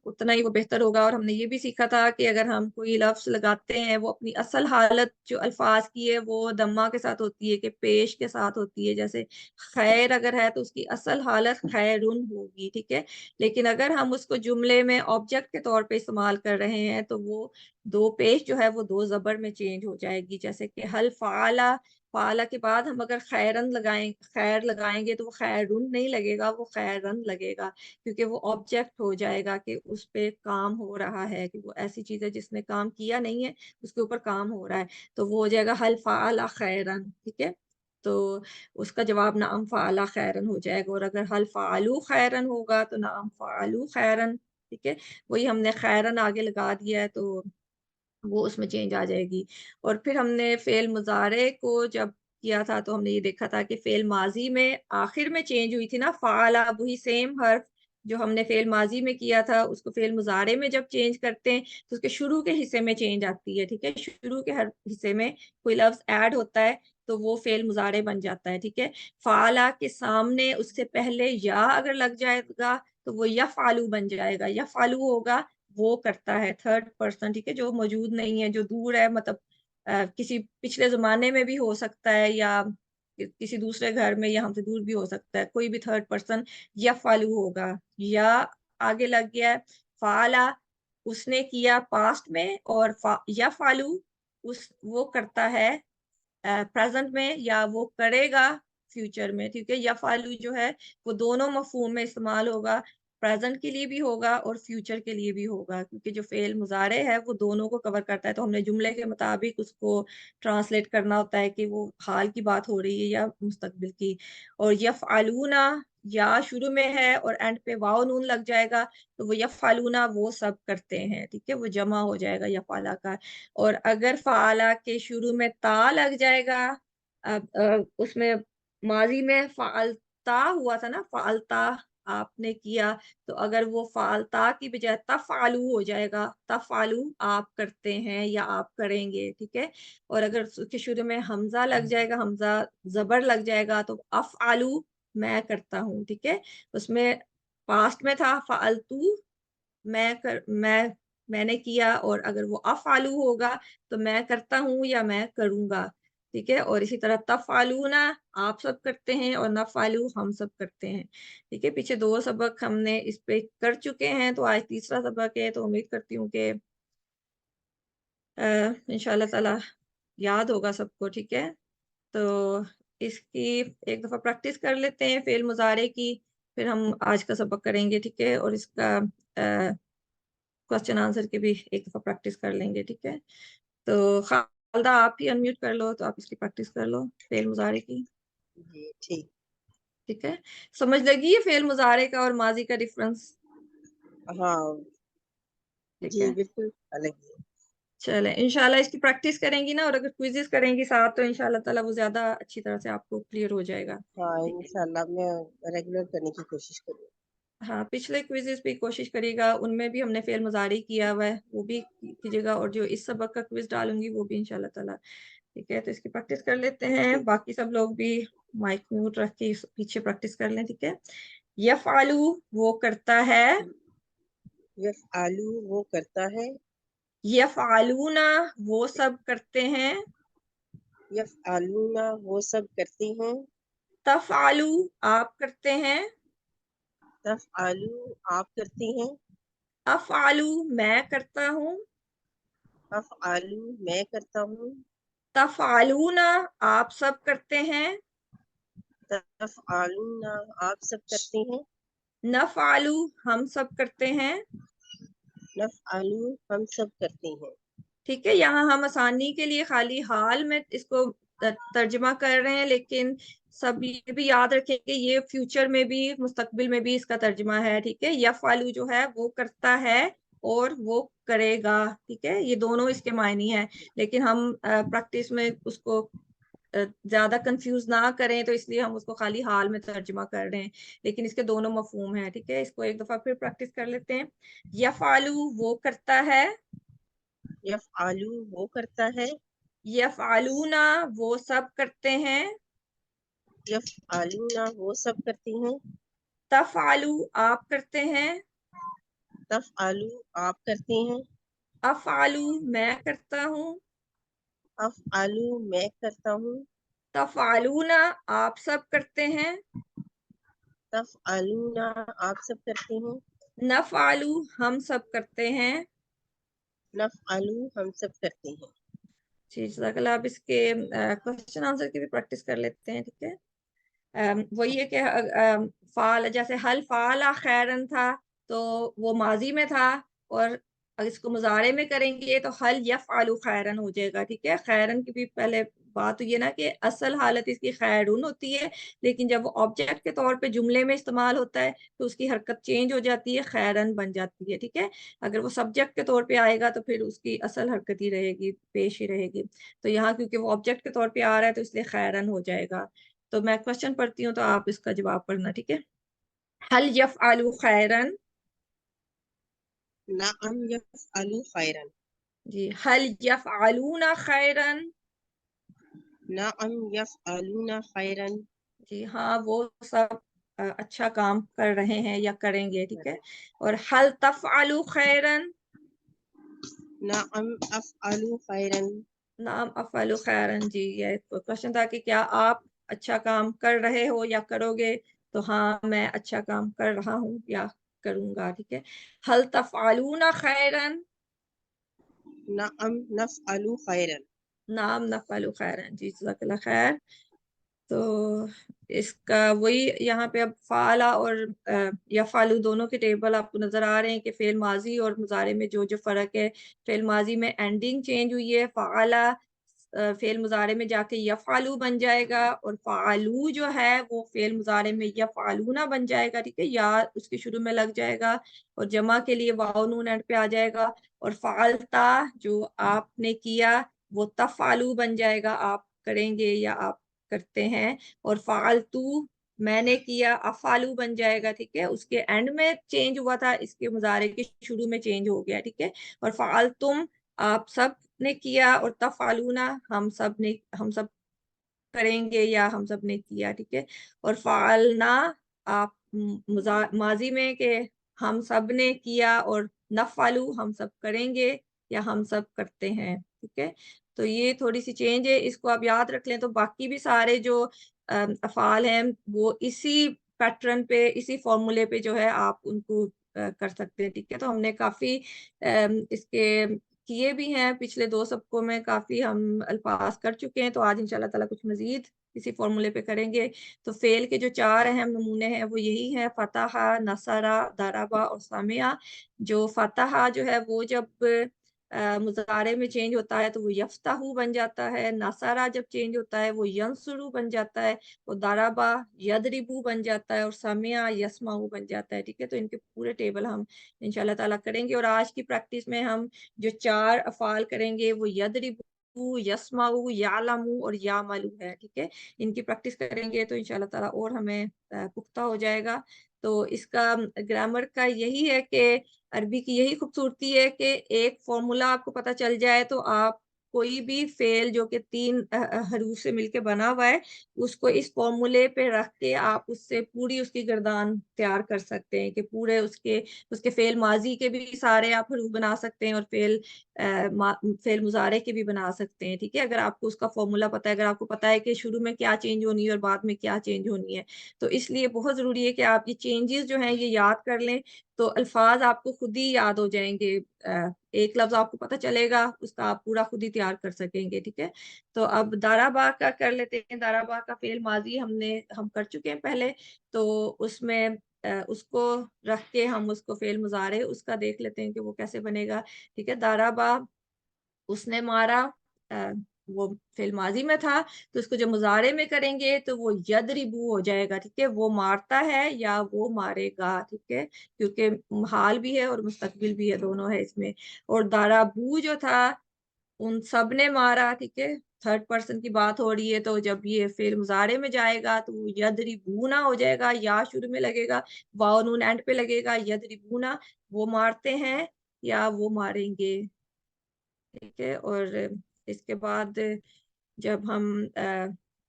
اتنا ہی وہ بہتر ہوگا. اور ہم نے یہ بھی سیکھا تھا کہ اگر ہم کوئی لفظ لگاتے ہیں وہ اپنی اصل حالت جو الفاظ کی ہے وہ دمہ کے ساتھ ہوتی ہے کہ پیش کے ساتھ ہوتی ہے. جیسے خیر اگر ہے تو اس کی اصل حالت خیرن ہوگی. ٹھیک ہے. لیکن اگر ہم اس کو جملے میں آبجیکٹ کے طور پہ استعمال کر رہے ہیں تو وہ دو پیش جو ہے وہ دو زبر میں چینج ہو جائے گی. جیسے کہ حل فعلا فعلا کے بعد ہم اگر خیرن خیر لگائیں گے تو وہ خیرن نہیں لگے گا وہ خیرن لگے گا کیونکہ وہ آبجیکٹ ہو جائے گا کہ اس پہ کام ہو رہا ہے کہ وہ ایسی چیز ہے جس نے کام کیا نہیں ہے اس کے اوپر کام ہو رہا ہے تو وہ ہو جائے گا حل فعلا خیرن. ٹھیک ہے. تو اس کا جواب نعم فعلا خیرن ہو جائے گا. اور اگر حل فعلو خیرن ہوگا تو نعم فعلو خیرن. ٹھیک ہے. وہی ہم نے خیرن آگے لگا دیا ہے تو وہ اس میں چینج آ جائے گی. اور پھر ہم نے فعل مضارع کو جب کیا تھا تو ہم نے یہ دیکھا تھا کہ فعل ماضی میں آخر میں چینج ہوئی تھی نا فعلا وہی سیم حرف جو ہم نے فعل ماضی میں کیا تھا اس کو فعل مضارع میں جب چینج کرتے ہیں تو اس کے شروع کے حصے میں چینج آتی ہے. ٹھیک ہے. شروع کے ہر حصے میں کوئی لفظ ایڈ ہوتا ہے تو وہ فعل مضارع بن جاتا ہے. ٹھیک ہے. فعلا کے سامنے اس سے پہلے یا اگر لگ جائے گا تو وہ یفعلو بن جائے گا. یفعلو ہوگا وہ کرتا ہے تھرڈ پرسن. ٹھیک ہے. جو موجود نہیں ہے جو دور ہے مطلب کسی پچھلے زمانے میں بھی ہو سکتا ہے یا کسی دوسرے گھر میں یا ہم سے دور بھی ہو سکتا ہے. کوئی بھی تھرڈ پرسن یفعلو ہوگا. یا آگے لگ گیا ہے فعلا اس نے کیا پاسٹ میں اور یفعلو وہ کرتا ہے پریزنٹ میں یا وہ کرے گا فیوچر میں. ٹھیک ہے. یفعلو جو ہے وہ دونوں مفہوم میں استعمال ہوگا. پریزنٹ کے لیے بھی ہوگا اور فیوچر کے لیے بھی ہوگا کیونکہ جو فعل مضارع ہے وہ دونوں کو کور کرتا ہے. تو ہم نے جملے کے مطابق اس کو ٹرانسلیٹ کرنا ہوتا ہے کہ وہ حال کی بات ہو رہی ہے یا مستقبل کی. اور یفعلونا یا شروع میں ہے اور اینڈ پہ واو نون لگ جائے گا تو وہ یفعلونا وہ سب کرتے ہیں. ٹھیک ہے. وہ جمع ہو جائے گا یفعلا کا. اور اگر فعلا کے شروع میں تا لگ جائے گا اس میں ماضی میں فعلتا ہوا تھا نا فعلتا آپ نے کیا تو اگر وہ فعلتا کی بجائے تفعلو ہو جائے گا. تفعلو آپ کرتے ہیں یا آپ کریں گے. ٹھیک ہے. اور اگر اس کے شروع میں حمزہ لگ جائے گا حمزہ زبر لگ جائے گا تو افعلو میں کرتا ہوں. ٹھیک ہے. اس میں پاسٹ میں تھا فعلتو میں نے کیا اور اگر وہ افعلو ہوگا تو میں کرتا ہوں یا میں کروں گا. ٹھیک ہے. اور اسی طرح تفعلونا آپ سب کرتے ہیں اور نفعلو ہم سب کرتے ہیں. ٹھیک ہے. پیچھے 2 سبق ہم نے اس پہ کر چکے ہیں تو آج تیسرا سبق ہے تو امید کرتی ہوں کہ انشاءاللہ تعالی یاد ہوگا سب کو. ٹھیک ہے. تو اس کی ایک دفعہ پریکٹس کر لیتے ہیں فعل مضارع کی پھر ہم آج کا سبق کریں گے. ٹھیک ہے. اور اس کا کوسچن آنسر کی بھی ایک دفعہ پریکٹس کر لیں گے. ٹھیک ہے. تو خالدہ آپ ہی انمیوٹ کر لو تو آپ اس کی پریکٹس کر لو فعل مضارع کی. جی ٹھیک. ٹھیک ہے. سمجھ لگی ہے فعل مضارع کا اور ماضی کا ڈفرنس؟ ہاں ٹھیک جی ہے. بالکل الگ ہے. چلیں انشاءاللہ اس کی پریکٹس کریں گی نا اور اگر کوئزز کریں گی ساتھ تو انشاءاللہ تعالی وہ زیادہ اچھی طرح سے آپ کو کلیئر ہو جائے گا. ہاں ٹھیک ہے. انشاءاللہ میں ریگولر کرنے کی کوشش کروں. ہاں پچھلے کوئزز بھی کوشش کریے گا ان میں بھی ہم نے فعل مضارع کیا ہوا ہے وہ بھی کیجیے گا اور جو اس سبق کا کوئز ڈالوں گی وہ بھی انشاءاللہ تعالی. ٹھیک ہے. تو اس کی پریکٹس کر لیتے ہیں. باقی سب لوگ بھی مائک میوٹ رکھ کے پیچھے پریکٹس کر لیں. ٹھیک ہے. یفعلو وہ کرتا ہے. یفعلو وہ کرتا ہے. یفعلونا وہ سب کرتے ہیں. یفعلونا وہ سب کرتی ہیں. تفعلو آپ کرتے ہیں. تفعلو آپ کرتی ہیں. افعلو میں کرتا ہوں. افعلو میں کرتا ہوں. تفعلونا آپ سب کرتے ہیں. تفعلونا آپ سب کرتی ہیں. نفعلو ہم سب کرتے ہیں. نفعلو ہم سب کرتے ہیں. ٹھیک ہے. یہاں ہم آسانی کے لیے خالی حال میں اس کو ترجمہ کر رہے ہیں لیکن سب یہ بھی یاد رکھیں کہ یہ فیوچر میں بھی مستقبل میں بھی اس کا ترجمہ ہے. ٹھیک ہے. یفعلو جو ہے وہ کرتا ہے اور وہ کرے گا. ٹھیک ہے, یہ دونوں اس کے معنی ہیں, لیکن ہم پریکٹس میں اس کو زیادہ کنفیوز نہ کریں, تو اس لیے ہم اس کو خالی حال میں ترجمہ کر رہے ہیں, لیکن اس کے دونوں مفہوم ہیں. ٹھیک ہے, اس کو ایک دفعہ پھر پریکٹس کر لیتے ہیں. یفعلو وہ کرتا ہے, یفعلو وہ کرتا ہے, یفعلون وہ سب کرتے ہیں, یفعلون وہ سب کرتی ہیں, تفعلو آپ کرتے ہیں, تفعلو آپ کرتی ہیں, افعلو میں کرتا ہوں, افعلو میں کرتا ہوں, تفعلون آپ سب کرتے ہیں, تفعلون آپ سب کرتی ہیں, نفعلو ہم سب کرتے ہیں. نفعلو ہم سب کرتے ہیں. جی جزاک اللہ. آپ اس کے کوشچن آنسر کی بھی پریکٹس کر لیتے ہیں. ٹھیک ہے, وہی ہے کہ فعل جیسے حل فعل خیرن تھا تو وہ ماضی میں تھا, اور اگر اس کو مضارع میں کریں گے تو حل یفعل خیرن ہو جائے گا. ٹھیک ہے, خیرن کی بھی پہلے بات ہوئی ہے نا کہ اصل حالت اس کی خیرن ہوتی ہے, لیکن جب وہ آبجیکٹ کے طور پہ جملے میں استعمال ہوتا ہے تو اس کی حرکت چینج ہو جاتی ہے, خیرن بن جاتی ہے. ٹھیک ہے, اگر وہ سبجیکٹ کے طور پہ آئے گا تو پھر اس کی اصل حرکت ہی رہے گی, پیش ہی رہے گی. تو یہاں کیونکہ وہ آبجیکٹ کے طور پہ آ رہا ہے تو اس لیے خیرن ہو جائے گا. تو میں کوشچن پڑھتی ہوں تو آپ اس کا جواب پڑھنا. ٹھیک ہے, حل یفعل خیرن, نعم یفعلو خیرن, جی حل یفعلون خیرن, نعم یفعلون خیرن, جی ہاں وہ سب اچھا کام کر رہے ہیں یا کریں گے. ٹھیک ہے, اور حل تفعل خیرن, نعم افعلو خیرن, نعم افعل خیرن. جی یہ کوشچن تھا کہ کیا آپ اچھا کام کر رہے ہو یا کرو گے, تو ہاں میں اچھا کام کر رہا ہوں یا کروں گا. ٹھیک ہے, حل تفعلون خیرن, نعم نفعلو خیرن, نعم نفعل خیرن. جی جزاک اللہ خیر. تو اس کا وہی یہاں پہ اب فعلا اور یفعلو دونوں کے ٹیبل آپ کو نظر آ رہے ہیں کہ فعل ماضی اور مضارع میں جو جو فرق ہے. فعل ماضی میں اینڈنگ چینج ہوئی ہے, فعلا فعل مضارع میں جا کے یفعلو بن جائے گا, اور فعلو جو ہے وہ فعل مضارع میں یفعلون بن جائے گا. ٹھیک ہے, یا اس کے شروع میں لگ جائے گا, اور جمع کے لیے واو نون اینڈ پہ آ جائے گا. اور فعلتا جو آپ نے کیا وہ تفعلو بن جائے گا, آپ کریں گے یا آپ کرتے ہیں. اور فعلتو میں نے کیا, افعلو بن جائے گا. ٹھیک ہے, اس کے اینڈ میں چینج ہوا تھا, اس کے مضارع کے شروع میں چینج ہو گیا. ٹھیک ہے, اور فعلتم آپ سب نے کیا, اور تفعلون ہم سب کریں گے یا ہم سب نے کیا. ٹھیک ہے, اور فعلنا آپ ماضی میں کہ ہم سب نے کیا, اور نفعلو ہم سب کریں گے یا ہم سب کرتے ہیں. ٹھیک ہے, تو یہ تھوڑی سی چینج ہے, اس کو آپ یاد رکھ لیں. تو باقی بھی سارے جو افعال ہیں وہ اسی پیٹرن پہ, اسی فارمولے پہ جو ہے آپ ان کو کر سکتے ہیں. ٹھیک ہے, تو ہم نے کافی اس کے کیے بھی ہیں, پچھلے 2 سبقوں میں کافی ہم الفاظ کر چکے ہیں. تو آج انشاءاللہ تعالیٰ کچھ مزید اسی فارمولے پہ کریں گے. تو فعل کے جو 4 اہم نمونے ہیں وہ یہی ہیں, فتح, نصرہ, ضربہ اور سمع. جو فتح جو ہے وہ جب مضارع میں چینج ہوتا ہے تو وہ یفتح بن جاتا ہے, نصرہ جب چینج ہوتا ہے وہ ینصرو بن جاتا ہے, اور ضربہ یضربو بن جاتا ہے, اور سمع یسمع بن جاتا ہے. ٹھیک ہے, تو ان کے پورے ٹیبل ہم انشاءاللہ تعالیٰ کریں گے. اور آج کی پریکٹس میں ہم جو 4 افعال کریں گے وہ یضربو, یسمعو, یعلمو اور یعملو ہے. ٹھیک ہے, ان کی پریکٹس کریں گے تو انشاءاللہ تعالیٰ اور ہمیں پختہ ہو جائے گا. تو اس کا گرامر کا یہی ہے کہ عربی کی یہی خوبصورتی ہے کہ ایک فارمولا آپ کو پتہ چل جائے تو آپ کوئی بھی فعل جو کہ 3 حروف سے مل کے بنا ہوا ہے اس کو اس فارمولے پہ رکھ کے آپ اس سے پوری اس کی گردان تیار کر سکتے ہیں, کہ پورے اس کے فعل ماضی کے بھی سارے آپ حروف بنا سکتے ہیں, اور فعل مضارع کے بھی بنا سکتے ہیں. ٹھیک ہے, اگر آپ کو اس کا فارمولا پتہ ہے, اگر آپ کو پتہ ہے کہ شروع میں کیا چینج ہونی ہے اور بعد میں کیا چینج ہونی ہے, تو اس لیے بہت ضروری ہے کہ آپ یہ چینجز جو ہیں یہ یاد کر لیں, تو الفاظ آپ کو خود ہی یاد ہو جائیں گے. ایک لفظ آپ کو پتہ چلے گا, اس کا آپ پورا خود ہی تیار کر سکیں گے. ٹھیک ہے, تو اب ضربہ کا کر لیتے ہیں. ضربہ کا فعل ماضی ہم کر چکے ہیں پہلے, تو اس میں اس کو رکھ کے ہم اس کو فعل مضارع اس کا دیکھ لیتے ہیں کہ وہ کیسے بنے گا. ٹھیک ہے, ضربہ اس نے مارا, وہ فعل ماضی میں تھا، تو اس کو جب مضارع میں کریں گے تو وہ یضربو ہو جائے گا، ٹھیک ہے، وہ مارتا ہے یا وہ مارے گا، ٹھیک ہے، کیونکہ حال بھی ہے اور مستقبل بھی ہے، دونوں ہے اس میں۔ اور ضربو جو تھا ان سب نے مارا، ٹھیک ہے، تھرڈ پرسن کی بات ہو رہی ہے، تو جب یہ فعل مضارع میں جائے گا تو وہ یضربونا ہو جائے گا، یا شروع میں لگے گا، واو نون اینڈ پہ لگے گا، یضربونا، وہ مارتے ہیں یا وہ ماریں گے، ٹھیک ہے۔ اور اس کے بعد جب ہم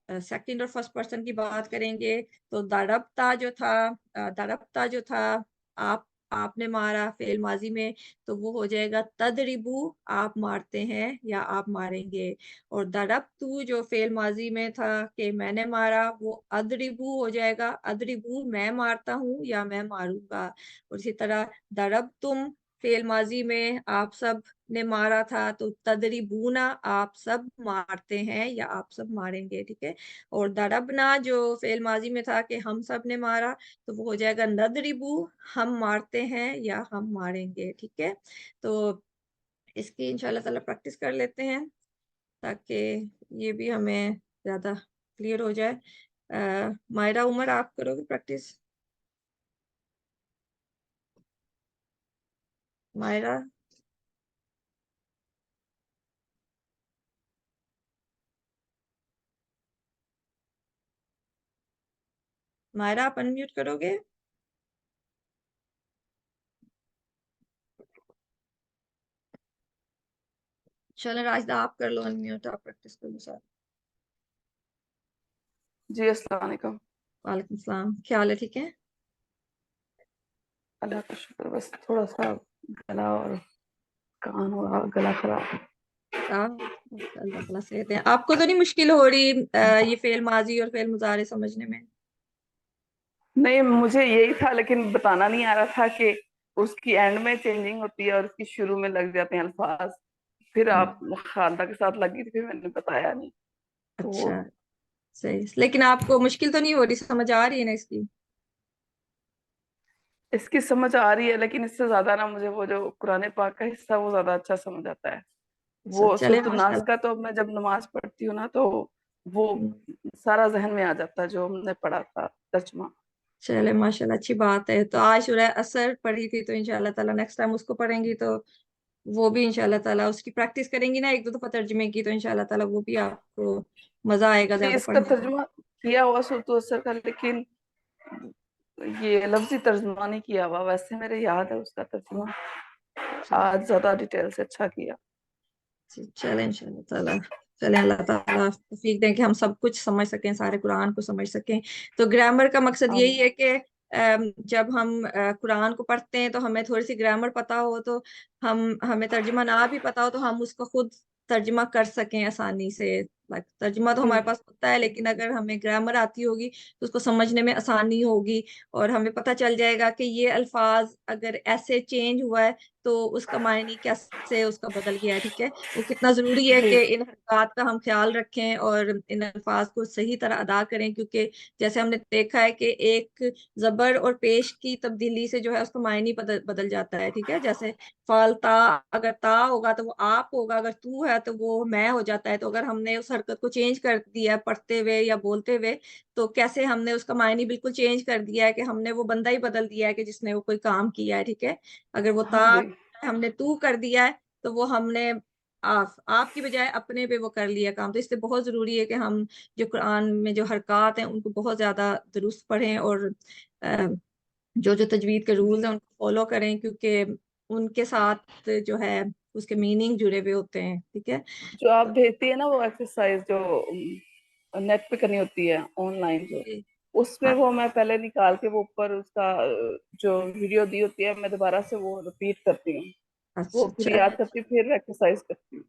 سیکنڈ اور فرسٹ پرسن کی بات کریں گے تو ضربتا جو تھا آپ نے مارا فعل ماضی میں، تو وہ ہو جائے گا تضربو، آپ مارتے ہیں یا آپ ماریں گے۔ اور ضربتو جو فعل ماضی میں تھا کہ میں نے مارا، وہ اضربو ہو جائے گا، اضربو میں مارتا ہوں یا میں ماروں گا۔ اور اسی طرح ضربتم فعل ماضی میں آپ سب نے مارا تھا، تو تضربونا آپ سب مارتے ہیں یا آپ سب ماریں گے، ٹھیک ہے۔ اور ضربنا جو فعل ماضی میں تھا کہ ہم سب نے مارا، تو وہ ہو جائے گا نضربو، ہم مارتے ہیں یا ہم ماریں گے، ٹھیک ہے۔ تو اس کی انشاءاللہ تعالی پریکٹس کر لیتے ہیں تاکہ یہ بھی ہمیں زیادہ کلیئر ہو جائے۔ مائرہ عمر، آپ کرو گے پریکٹس؟ مائرہ، مائرہ آپ انمیوٹ کرو گے؟ چلیں راشدہ آپ کر لو انمیوٹ، آپ پریکٹس کر لو ساتھ۔ جی السلام علیکم۔ وعلیکم السلام، کیا حال ہے؟ ٹھیک ہے، اللہ کا شکر، بس تھوڑا سا گلا اور کان ہوا، گلا خراب۔ اللہ تعالیٰ صحت ہے۔ آپ کو تو نہیں مشکل ہو رہی یہ فعل ماضی اور فعل مضارع سمجھنے میں؟ نہیں، مجھے یہی تھا لیکن بتانا نہیں آ رہا تھا کہ اس کی اینڈ میں چینجنگ ہوتی ہے اور اس کی شروع میں لگ جاتے ہیں الفاظ۔ پھر آپ خالدہ کے ساتھ لگی تھی، پھر میں نے بتایا نہیں تو وہ اچھا، صحیح، لیکن آپ کو مشکل تو نہیں ہو رہی، سمجھ آ رہی ہے نا اس کی؟ اس کی سمجھ آ رہی ہے، لیکن اس سے زیادہ نا مجھے وہ جو قرآن پاک کا حصہ وہ زیادہ اچھا سمجھ آتا ہے۔ وہ چلے سورۃ ماشاء الناس کا تو میں جب نماز پڑھتی ہوں نا تو وہ اللہ، سارا ذہن میں آ جاتا ہے جو ہم نے پڑھا تھا ترجمہ۔ چلے ماشاء اللہ، اچھی بات ہے۔ تو آج سورہ اثر پڑھی تھی، تو انشاءاللہ تعالیٰ نیکسٹ ٹائم اس کو پڑھیں گی تو وہ بھی انشاءاللہ تعالیٰ اس کی پریکٹس کریں گی نا ایک دو دفعہ ترجمے کی، تو انشاءاللہ تعالیٰ وہ بھی آپ کو مزہ آئے گا زیادہ اس کا پڑھنے میں۔ ترجمہ کیا ہوا سورۃ اثر کا، لیکن یہ لفظی ترجمہ نہیں کیا ہوا، ویسے میرے یاد ہے اس کا ترجمہ، آج زیادہ ڈیٹیل سے اچھا کیا۔ چلیں انشاءاللہ تعالیٰ، چلیں اللہ تعالیٰ توفیق دیں کہ ہم سب کچھ سمجھ سکیں، سارے قرآن کو سمجھ سکیں۔ تو گرامر کا مقصد یہی ہے کہ جب ہم قرآن کو پڑھتے ہیں تو ہمیں تھوڑی سی گرامر پتہ ہو، تو ہمیں ترجمہ نہ بھی پتہ ہو تو ہم اس کو خود ترجمہ کر سکیں آسانی سے۔ ترجمہ تو ہمارے پاس ہوتا ہے، لیکن اگر ہمیں گرامر آتی ہوگی تو اس کو سمجھنے میں آسانی ہوگی، اور ہمیں پتہ چل جائے گا کہ یہ الفاظ اگر ایسے چینج ہوا ہے تو اس کا معنی کیسے اس کا بدل گیا ہے، ٹھیک ہے۔ وہ کتنا ضروری ہے کہ ان حرکات کا ہم خیال رکھیں اور ان الفاظ کو صحیح طرح ادا کریں، کیونکہ جیسے ہم نے دیکھا ہے کہ ایک زبر اور پیش کی تبدیلی سے جو ہے اس کا معنی بدل جاتا ہے، ٹھیک ہے۔ جیسے فالتا، اگر تا ہوگا تو وہ آپ ہوگا، اگر تو ہے تو وہ میں ہو جاتا ہے۔ تو اگر ہم نے اس حرکت کو چینج کر دیا پڑھتے ہوئے یا بولتے ہوئے، تو کیسے ہم نے اس کا معنی بالکل چینج کر دیا ہے کہ ہم نے وہ بندہ ہی بدل دیا ہے کہ جس نے وہ کوئی کام کیا ہے، ٹھیک ہے۔ اگر وہ تا ہم نے تو کر دیا ہے تو وہ ہم نے آپ کی بجائے اپنے پہ وہ کر لیا کام۔ تو اس سے بہت ضروری ہے کہ ہم جو قرآن میں جو حرکات ہیں ان کو بہت زیادہ درست پڑھیں، اور جو تجوید کے رولز ہیں ان کو فالو کریں، کیونکہ ان کے ساتھ جو ہے اس کے میننگ جڑے ہوئے ہوتے ہیں، ٹھیک ہے۔ جو آپ بھیجتی ہے نا وہ ایکسرسائز جو نیٹ پہ کرنی ہوتی ہے آن لائن، جو اس میں ہاں، وہ میں پہلے نکال کے وہ اوپر اس کا جو ویڈیو دی ہوتی ہے میں دوبارہ سے وہ رپیٹ کرتی ہوں، وہ پھر اچھا، یاد کرتی ہوں، پھر ایکسرسائز کرتی ہوں،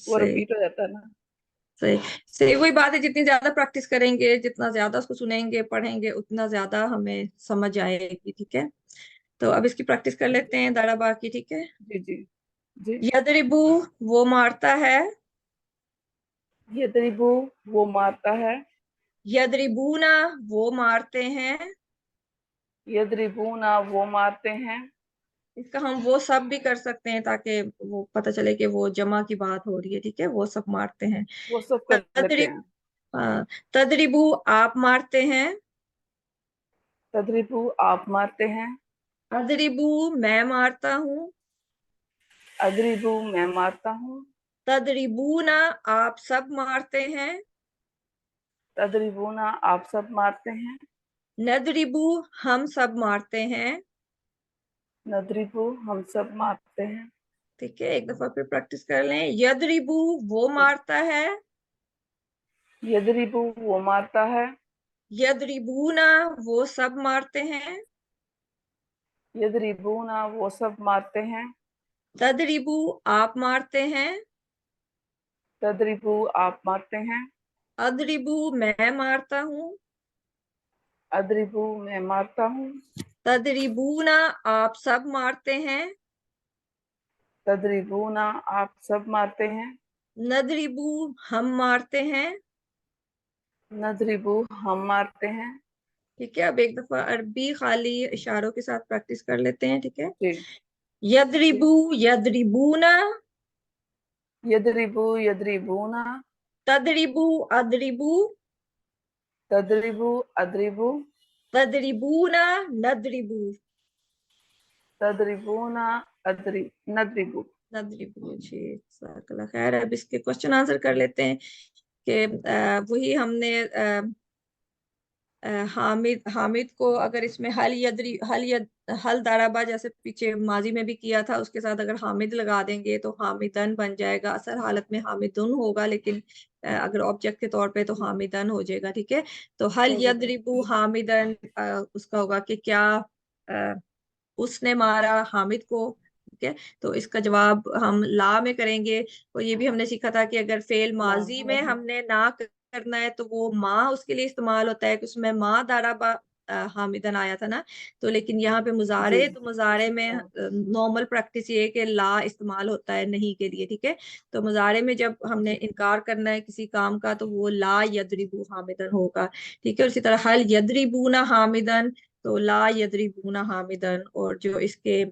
وہ صحیح رپیٹ ہو جاتا ہے نا۔ صحیح صحیح، وہی بات ہے، جتنی زیادہ پریکٹس کریں گے، جتنا زیادہ اس کو سنیں گے پڑھیں گے، اتنا زیادہ ہمیں سمجھ آئے گی، ٹھیک ہے۔ تو اب اس کی پریکٹس کر لیتے ہیں دارا با کی، ٹھیک ہے۔ جی جی جی۔ یضربو، وہ مارتا ہے، یضربو، وہ مارتا ہے، یضربونا، وہ مارتے ہیں، یضربونا، وہ مارتے ہیں، اس کا ہم وہ سب بھی کر سکتے ہیں تاکہ وہ پتہ چلے کہ وہ جمع کی بات ہو رہی ہے، ٹھیک ہے، وہ سب مارتے ہیں. وہ سب کر لیتے ہیں. تدریبو آپ مارتے ہیں. تدریبو آپ مارتے ہیں. اضربو میں مارتا ہوں. اضربو میں مارتا ہوں. تدریبونا آپ سب مارتے ہیں. تدریبونا آپ سب مارتے ہیں. ندربو ہم سب مارتے ہیں. ندربو ہم سب مارتے ہیں. ٹھیک ہے، ایک دفعہ پھر پریکٹس کر لیں. یدربو وہ مارتا ہے. یدربو وہ مارتا ہے. یدربونا وہ سب مارتے ہیں. یدربونا وہ سب مارتے ہیں. تدریبو آپ مارتے ہیں. تدریبو آپ مارتے ہیں. اضربو میں مارتا ہوں. اضربو میں مارتا ہوں. تدریبونا آپ سب مارتے ہیں. تدریبونا آپ سب مارتے ہیں. ندربو ہم مارتے ہیں. ندربو ہم مارتے ہیں. ٹھیک ہے، اب ایک دفعہ عربی خالی اشاروں کے ساتھ پریکٹس کر لیتے ہیں. ٹھیک ہے، جی. یدربو یدربونا. یدربو یدربونا. تدریبو اضربو. تدریبو اضربو. تدریبونا ندربو. تدریبونا ندربو. ندربو. جی جزاک اللہ خیر. اب اس کے کوشچن آنسر کر لیتے ہیں کہ وہی ہم نے حامد کو اگر اس میں حل دارابا جیسے پیچھے ماضی میں بھی کیا تھا، اس کے ساتھ اگر حامد لگا دیں گے تو حامدن بن جائے گا. اصل حالت میں حامدن ہوگا، لیکن اگر آبجیکٹ کے طور پہ تو حامدن ہو جائے گا. ٹھیک ہے، تو حل یدربو حامدن اس کا ہوگا کہ کیا اس نے مارا حامد کو. ٹھیک ہے، تو اس کا جواب ہم لا میں کریں گے. اور یہ بھی ہم نے سیکھا تھا کہ اگر فعل ماضی میں ہم نے نہ کرنا ہے تو وہ ماں اس کے لیے استعمال ہوتا ہے، کہ اس میں ماں دارابا حامدن آیا تھا نا. تو لیکن یہاں پہ مضارع، تو مضارع میں نارمل پریکٹس یہ ہے کہ لا استعمال ہوتا ہے نہیں کے لیے. ٹھیک ہے، تو مضارع میں جب ہم نے انکار کرنا ہے کسی کام کا تو وہ لا یدربو حامدن ہوگا. ٹھیک ہے، اسی طرح حل یدربونا حامدن تو لا یدربونا حامدن. اور جو اس کے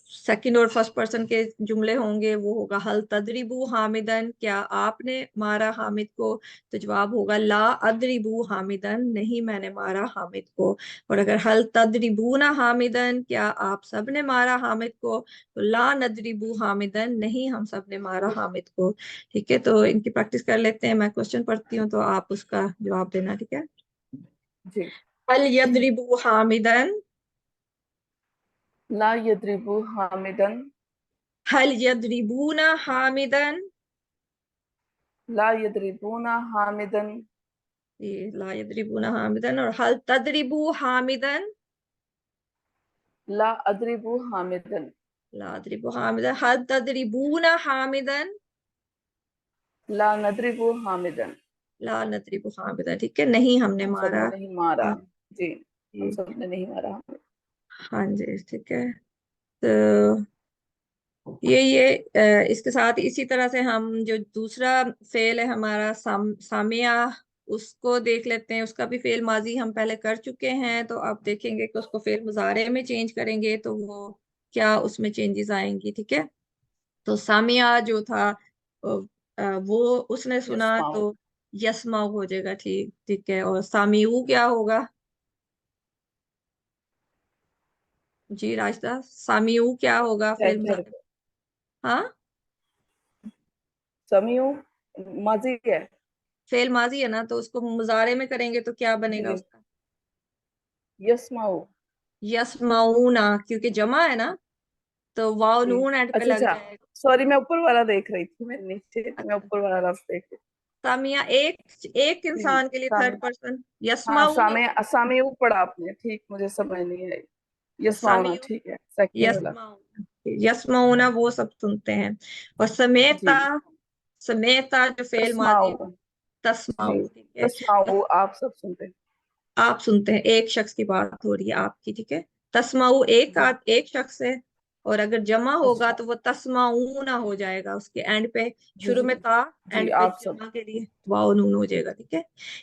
سیکنڈ اور فرسٹ پرسن کے جملے ہوں گے وہ ہوگا حل تدریبو حامدن، کیا آپ نے مارا حامد کو. تو جواب ہوگا لا ادریبو حامدن، نہیں میں نے مارا حامد کو. اور اگر حل تدریبونا حامدن، کیا آپ سب نے مارا حامد کو، تو لا ندریبو حامدن، نہیں ہم سب نے مارا حامد کو. ٹھیک ہے، تو ان کی پریکٹس کر لیتے ہیں. میں کوشچن پڑھتی ہوں تو آپ اس کا جواب دینا. ٹھیک ہے، جی. حل یدریبو حامدن. لا یدربو حامدن. حل یدربونا حامدن. لا یدربونا حامدن. لا یدربونا حامدن. اور حل تدریبو حامدن. لا ادربو حامدن. لا ادریبو حامدن. حل تدریبونا حامدن. لا ندربو حامدن. لا ندریبو حامدن. ٹھیک ہے، نہیں ہم نے ہم سب مارا. نے نہیں مارا. جی، ہم سب نے نہیں مارا. ہاں جی، ٹھیک ہے. تو یہ اس کے ساتھ اسی طرح سے ہم جو دوسرا فعل ہے ہمارا سامعہ، اس کو دیکھ لیتے ہیں. اس کا بھی فعل ماضی ہم پہلے کر چکے ہیں، تو آپ دیکھیں گے کہ اس کو فعل مضارع میں چینج کریں گے تو وہ کیا اس میں چینجز آئیں گی. ٹھیک ہے، تو سامعہ جو تھا وہ اس نے سنا یسمعو. تو یسمعو ہو جائے گا. ٹھیک ہے، اور سامعو کیا ہوگا؟ جی راجدہ، سامعو کیا ہوگا فعل مضارع؟ ہاں، سمیعو ماضی ہے. فعل ماضی ہے نا، تو اس کو مضارع میں کریں گے تو کیا بنے گا جی، اس کا؟ یسمعو. یسمعونا، کیونکہ جمع ہے نا تو واو جی. نون اینڈ پہ اچھا لگ اچھا، جائے گا. سوری میں اوپر والا دیکھ رہی تھی، میں نیچے میں اوپر والا لفظ دیکھ رہی سامعہ ایک تھی. انسان کے لیے تھرڈ پرسن. ہاں، یسمعو، سامعو پڑھا آپ نے. ٹھیک، مجھے سمجھ نہیں آئی. یسمعونا، سامعو، ٹھیک ہے، سیکنڈ والا. یسمعونا وہ سب سنتے ہیں. اور سمیتا، جی. سمیتا جو فعل ماضی ہے، تسمعو. جی، تسمعو. ٹھیک ہے، تسمعو آپ سب سنتے ہیں. آپ سنتے ہیں، ایک شخص کی بات ہو رہی ہے آپ کی. ٹھیک ہے، تسمعو ایک جی. ایک شخص ہے. اور اگر جمع ہوگا تو وہ تسمعون ہو جائے گا اس کے اینڈ پہ، جی شروع جی میں تا، جی اینڈ پہ آپ سب جمع کے لیے واو نون ہو جائے گا، ٹھیک ہے،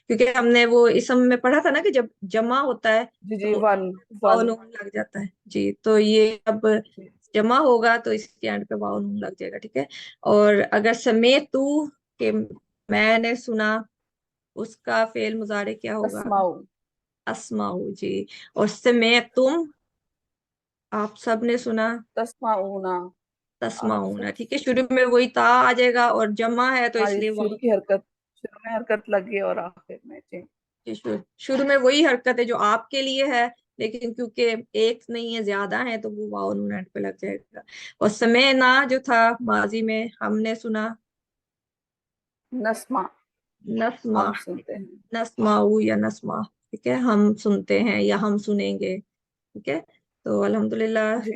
کیونکہ ہم نے وہ اسم میں پڑھا تھا نا کہ جب جمع ہوتا ہے جی جی تو ون واو ون نون لگ جاتا ہے جی، تو یہ اب جی جمع ہوگا تو اس کے اینڈ پہ واو نون لگ جائے گا، ٹھیک ہے۔ اور اگر سمیتو کہ میں نے سنا، اس کا فعل مضارع کیا ہوگا؟ تسمعو اسماؤ جی، اور سمیتم آپ سب نے سنا، تسمعونا آپ تسمعون، سب ٹھیک ہے، شروع میں وہی تا آ جائے گا اور جمع ہے تو ہاں اس یہ لیے واو، شروع میں حرکت لگی اور آخر میں جی شروع میں وہی حرکت ہے جو آپ کے لیے ہے، لیکن کیونکہ ایک نہیں ہے زیادہ ہے تو وہ واو نون اینڈ پہ لگ جائے گا۔ اور سمعنا جو تھا ماضی میں ہم نے سنا، نسمع نسمع، ہم سنتے ہیں نسمعو یا نسمع، ٹھیک ہے، ہم سنتے ہیں یا ہم سنیں گے، ٹھیک ہے۔ تو الحمدللہ جی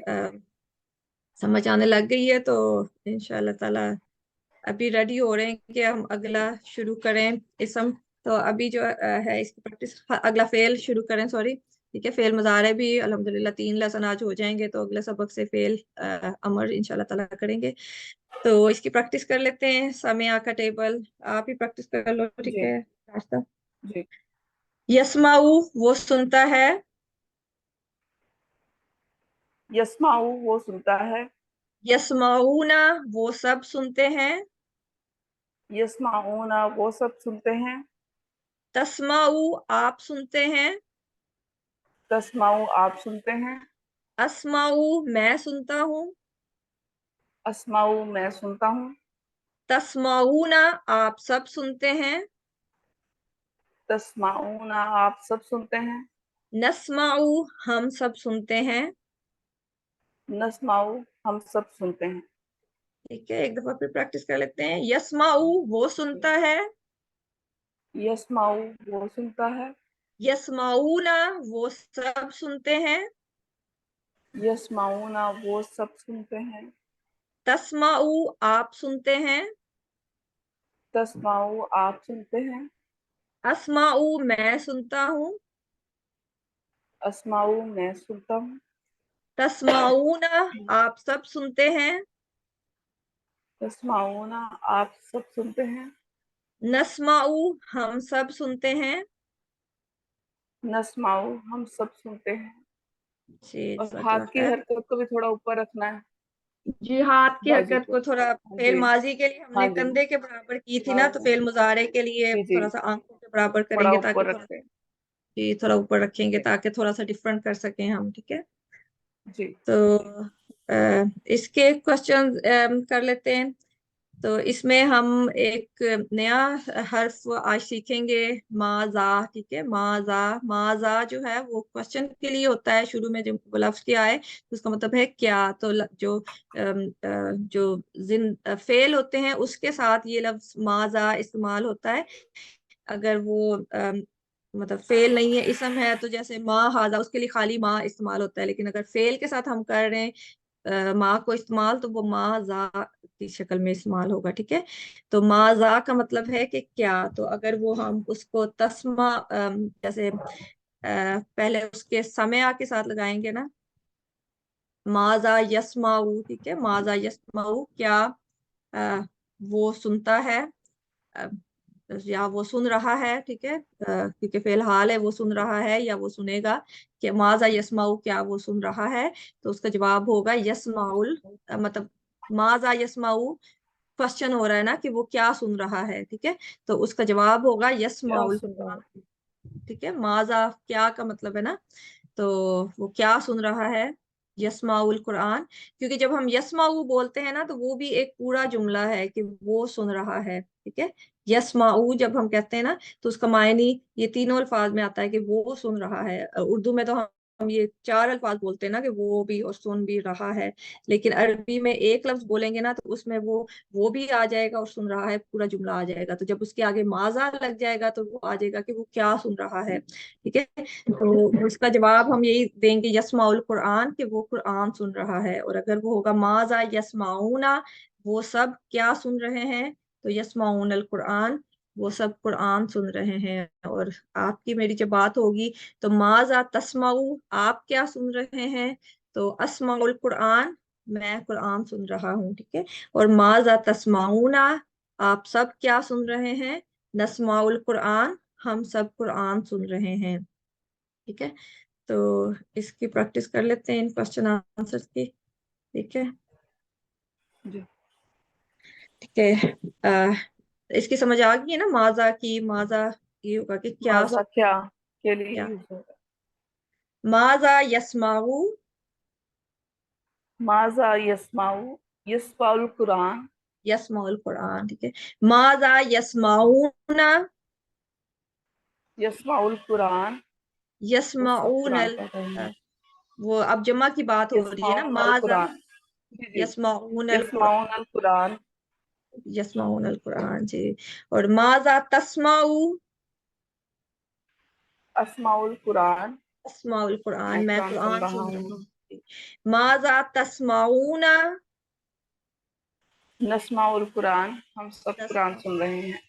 سمجھ آنے لگ گئی ہے، تو انشاءاللہ تعالی ابھی ریڈی ہو رہے ہیں کہ ہم اگلا شروع کریں اسم۔ تو ابھی جو ہے اس کی پریکٹس، اگلا فعل شروع کریں، سوری، ٹھیک ہے، فعل مضارع بھی الحمدللہ 3 لیسن آج ہو جائیں گے، تو اگلے سبق سے فعل امر انشاءاللہ تعالی کریں گے۔ تو اس کی پریکٹس کر لیتے ہیں، سامعہ کا ٹیبل آپ ہی پریکٹس کر لو، ٹھیک جی ہے راستہ۔ جی یسمعو وہ سنتا ہے، یسمعو وہ سنتا ہے، یسمعون وہ سب سنتے ہیں، یسمعون وہ سب سنتے ہیں، تسمعو آپ سنتے ہیں، تسمعو آپ سنتے ہیں، اسمعو میں سنتا ہوں، اسمعو میں سنتا ہوں، تسمعون آپ سب سنتے ہیں، تسمعون آپ سب سنتے ہیں، نسمعو ہم سب سنتے ہیں، نسمعو ہم سب سنتے ہیں، ٹھیک ہے، ایک دفعہ پھر پریکٹس کر لیتے ہیں، یسمعو وہ سنتا ہے، یسمعو وہ سنتا ہے، یسمعون وہ سب سنتے ہیں، یسمعون وہ سب سنتے ہیں، تسمعو آپ سنتے ہیں، تسمعو آپ سنتے ہیں، اسمعو میں سنتا ہوں، اسمعو میں سنتا ہوں، تسمعون آپ سب سنتے ہیں، تسمعون آپ سب سنتے ہیں، نسمعو ہم سب سنتے ہیں، نسمعو ہم سب سنتے ہیں، جی اور جزاک اللہ ہاتھ کی خیر۔ حرکت کو بھی تھوڑا اوپر رکھنا ہے، جی ہاتھ کی بازو حرکت کو، کو تھوڑا، فعل جی ماضی کے لیے ہم ہاں نے جی کندھے کے برابر کی تھی نا، ہاں تو فعل مضارع کے لیے جی جی تھوڑا سا آنکھوں کے برابر کریں تھوڑا گے اوپر تاکہ تھوڑا، رکھتے ہیں جی تھوڑا اوپر رکھیں گے جی تاکہ تھوڑا سا ڈفرنٹ کر سکیں ہم، ٹھیک ہے۔ جی تو اس کے کوشچن کر لیتے ہیں۔ تو اس میں ہم ایک نیا حرف آج سیکھیں گے، ماذا، ٹھیک ہے، ماذا، ماذا جو ہے وہ کوشچن کے لیے ہوتا ہے، شروع میں جب وہ لفظ کیا آئے تو اس کا مطلب ہے کیا، تو جو فعل ہوتے ہیں اس کے ساتھ یہ لفظ ماذا استعمال ہوتا ہے، اگر وہ مطلب فعل نہیں ہے اسم ہے تو جیسے ما ہاذا، اس کے لیے خالی ما استعمال ہوتا ہے، لیکن اگر فعل کے ساتھ ہم کر رہے ہیں ما کو استعمال تو وہ ما ذا کی شکل میں استعمال ہوگا، ٹھیک ہے۔ تو ما ذا کا مطلب ہے کہ کیا، تو اگر وہ ہم اس کو تسمع جیسے پہلے اس کے سمع کے ساتھ لگائیں گے نا، ماذا یسمعو، ٹھیک ہے، ماذا یسمعو کیا وہ سنتا ہے، یا وہ سن رہا ہے، ٹھیک ہے، کیونکہ فی الحال ہے وہ سن رہا ہے یا وہ سنے گا، کہ ماذا یسمعو کیا وہ سن رہا ہے، تو اس کا جواب ہوگا یسمعول، مطلب ماذا یسمعو کوشچن ہو رہا ہے نا کہ وہ کیا سن رہا ہے، ٹھیک ہے، تو اس کا جواب ہوگا کیا یسمعول، سن رہا ہے، ٹھیک ہے، ماذا کیا کا مطلب ہے نا، تو وہ کیا سن رہا ہے، یسمع القرآن، کیونکہ جب ہم یسمعو بولتے ہیں نا تو وہ بھی ایک پورا جملہ ہے کہ وہ سن رہا ہے، ٹھیک ہے، یسمعو جب ہم کہتے ہیں نا تو اس کا معنی یہ تینوں الفاظ میں آتا ہے کہ وہ سن رہا ہے، اردو میں تو ہم یہ 4 الفاظ بولتے ہیں نا کہ وہ بھی اور سن بھی رہا ہے، لیکن عربی میں ایک لفظ بولیں گے نا تو اس میں وہ بھی آ جائے گا اور سن رہا ہے پورا جملہ آ جائے گا، تو جب اس کے آگے ماذا لگ جائے گا تو وہ آ جائے گا کہ وہ کیا سن رہا ہے، ٹھیک ہے، تو اس کا جواب ہم یہی دیں گے یسمع القرآن، کہ وہ قرآن سن رہا ہے، اور اگر وہ ہوگا ماذا یسمعون وہ سب کیا سن رہے ہیں، تو یسمعون القرآن وہ سب قرآن سن رہے ہیں، اور آپ کی میری جب بات ہوگی تو ماذا تسمعو آپ کیا سن رہے ہیں، تو اسمع القرآن میں قرآن سن رہا ہوں، ٹھیک ہے. اور ماذا تسمعون، آپ سب کیا سن رہے ہیں؟ نسمع القرآن، ہم سب قرآن سن رہے ہیں، ٹھیک ہے. تو اس کی پریکٹس کر لیتے ہیں ان کوشچن آنسر کی، ٹھیک ہے. جی ٹھیک ہے. اس کی سمجھ آ گئی ہے نا؟ ماذا کی، ماذا یہ ہوگا کہ کیا ماذا کیا کے لیے کیا. یوز ہوگا. ماذا یسمعو، ماذا یسمعو، یسمع القرآن، یسمع القرآن، ٹھیک ہے. ماذا یسمعون، یسمع القرآن، وہ سب یسمعون قرآن پڑھ رہے ہیں. وہ اب جمع کی بات ہو رہی ہے نا. یسمعون ماذا القرآن، جی جی، یسمعون القرآن، یسمعون القرآن، یسمعون القرآن، جی. اور ماذا تسمعو، اسمع القرآن، اسمع میں القرآن، میں قرآن سن قرآن رہا سن ہوں. رہا ہوں. ماذا تسمعون، نسمع القرآن، ہم سب قرآن سن رہے ہیں.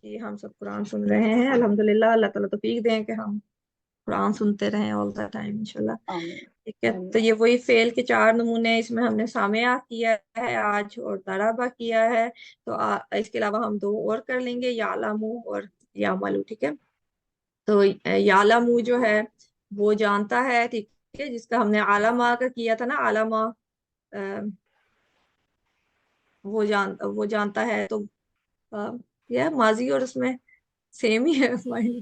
جی ہم سب قرآن سن رہے ہیں. الحمدللہ، اللہ تعالیٰ توفیق دیں کہ ہم قرآن سنتے رہیں آل دا ٹائم انشاءاللہ. آمین. ٹھیک ہے. تو یہ وہی فعل کے 4 نمونے، اس میں ہم نے سامعہ کیا ہے آج اور ضربہ کیا ہے. تو اس کے علاوہ ہم 2 اور کر لیں گے، یعلمو اور یعملو، ٹھیک ہے. تو یعلمو جو ہے وہ جانتا ہے، ٹھیک ہے، جس کا ہم نے علامہ کا کیا تھا نا، علامہ وہ جانتا ہے. تو یہ ماضی اور اس میں سیم ہی ہے معنی،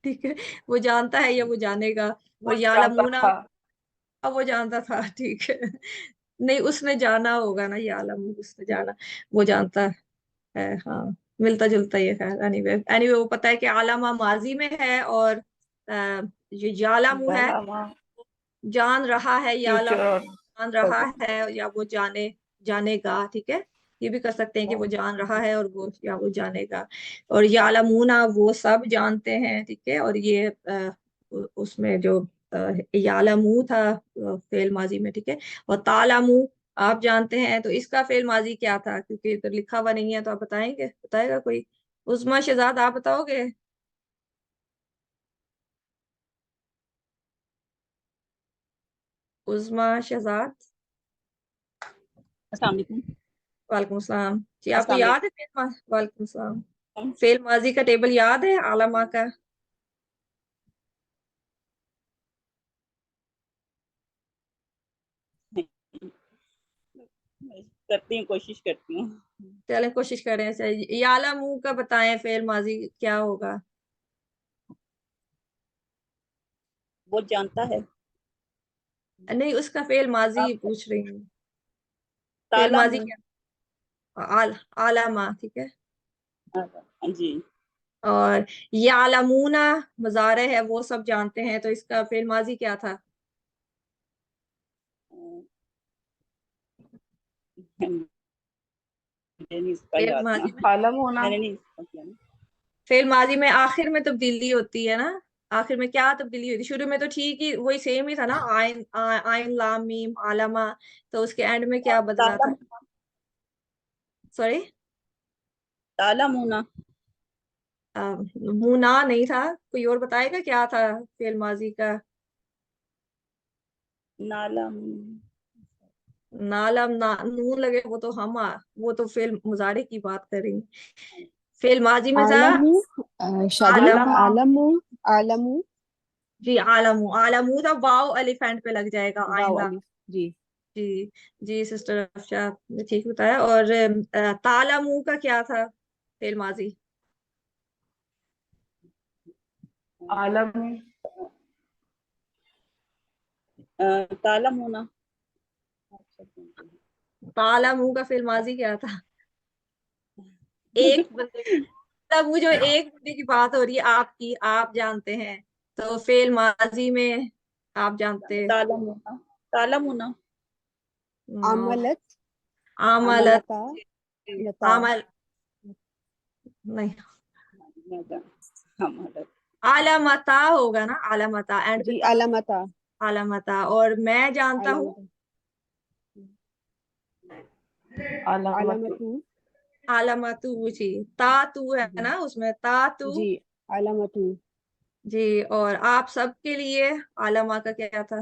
ٹھیک ہے. وہ جانتا ہے یا وہ جانے گا. اور وہ جانتا یعلمون، تھا. اب وہ جانتا تھا، ٹھیک ہے. نہیں، اس نے جانا ہوگا نا، یعلم اس نے جانا، وہ جانتا ہے. ہاں، ملتا جلتا ہی ہے. خیر اینی وے وہ پتا ہے کہ علامہ ماضی میں ہے، اور جو یعلم ہے علامہ جان رہا ہے، یعلم فیوچر. جان رہا ہے یا وہ جانے گا، ٹھیک ہے. یہ بھی کر سکتے ہیں کہ وہ جان رہا ہے اور یا وہ جانے گا. اور یعلمون وہ سب جانتے ہیں، ٹھیک ہے. اور یہ اس میں جو یعلمو تھا فعل ماضی میں، ٹھیک ہے. اور تعلمو آپ جانتے ہیں، تو اس کا فعل ماضی کیا تھا؟ کیونکہ ادھر لکھا ہوا نہیں ہے، تو آپ بتائے گا کوئی؟ عظمیٰ شہزاد آپ بتاؤ گے؟ عظمیٰ شہزاد. السلام علیکم. وعلیکم السلام. جی آپ کو السلام یاد ہے وعلیکم السلام. علیکم. فعل ماضی کا ٹیبل یاد ہے علامہ کا؟ کرتی ہوں، کوشش کرتی ہوں. چلیں کوشش کریں. یعلمو کا بتائیں فعل ماضی کیا ہوگا؟ وہ جانتا ہے. نہیں، اس کا فعل ماضی پوچھ رہی ہوں. فعل ماضی تعلم. کیا؟ علامہ، ٹھیک ہے. جی. اور یعلمون مضارع ہے، وہ سب جانتے ہیں، تو اس کا فعل ماضی کیا تھا؟ فعل ماضی میں عالم ہونا. فعل ماضی میں آخر میں تبدیلی ہوتی ہے نا. آخر میں کیا تبدیلی ہوتی ہے؟ شروع میں تو ٹھیک ہی وہی سیم ہی تھا نا، آئن لام میم علامہ. تو اس کے اینڈ میں کیا بدلا تھا؟ سوری، تعلم ہونا. مونا نہیں تھا. کوئی اور بتائے گا کیا تھا فعل ماضی کا؟ نالم. نالم، نون لگے، وہ تو فعل مضارع کی بات کر رہی ہیں. فعل ماضی میں تھا شادی علامہ. عالم. جی عالم تھا، واو الف اینڈ پہ لگ جائے گا، آئن واو لام. الف. جی. جی جی سسٹر افشا نے ٹھیک بتایا. اور تعلمو کا کیا تھا فعل ماضی؟ عالم، تعلم ہونا. تعلمو کا فعل ماضی کیا تھا؟ ایک بندے تب وہ جو ایک بندے کی بات ہو رہی ہے، آپ کی، آپ جانتے ہیں، تو فعل ماضی میں آپ جانتے. تعلم ہونا. تعلم ہونا. عملت. عملت. لتا. عمل نہیں، عملت. علامتا ہوگا نا، علامتا اینڈ پہ جی تا. علامتا. علامتا. اور میں جانتا ہوں، علامت. علامتو. جی تا تو ہے نا اس میں، تا تو. جی علامت. جی. اور آپ سب کے لیے علامہ کا کیا تھا؟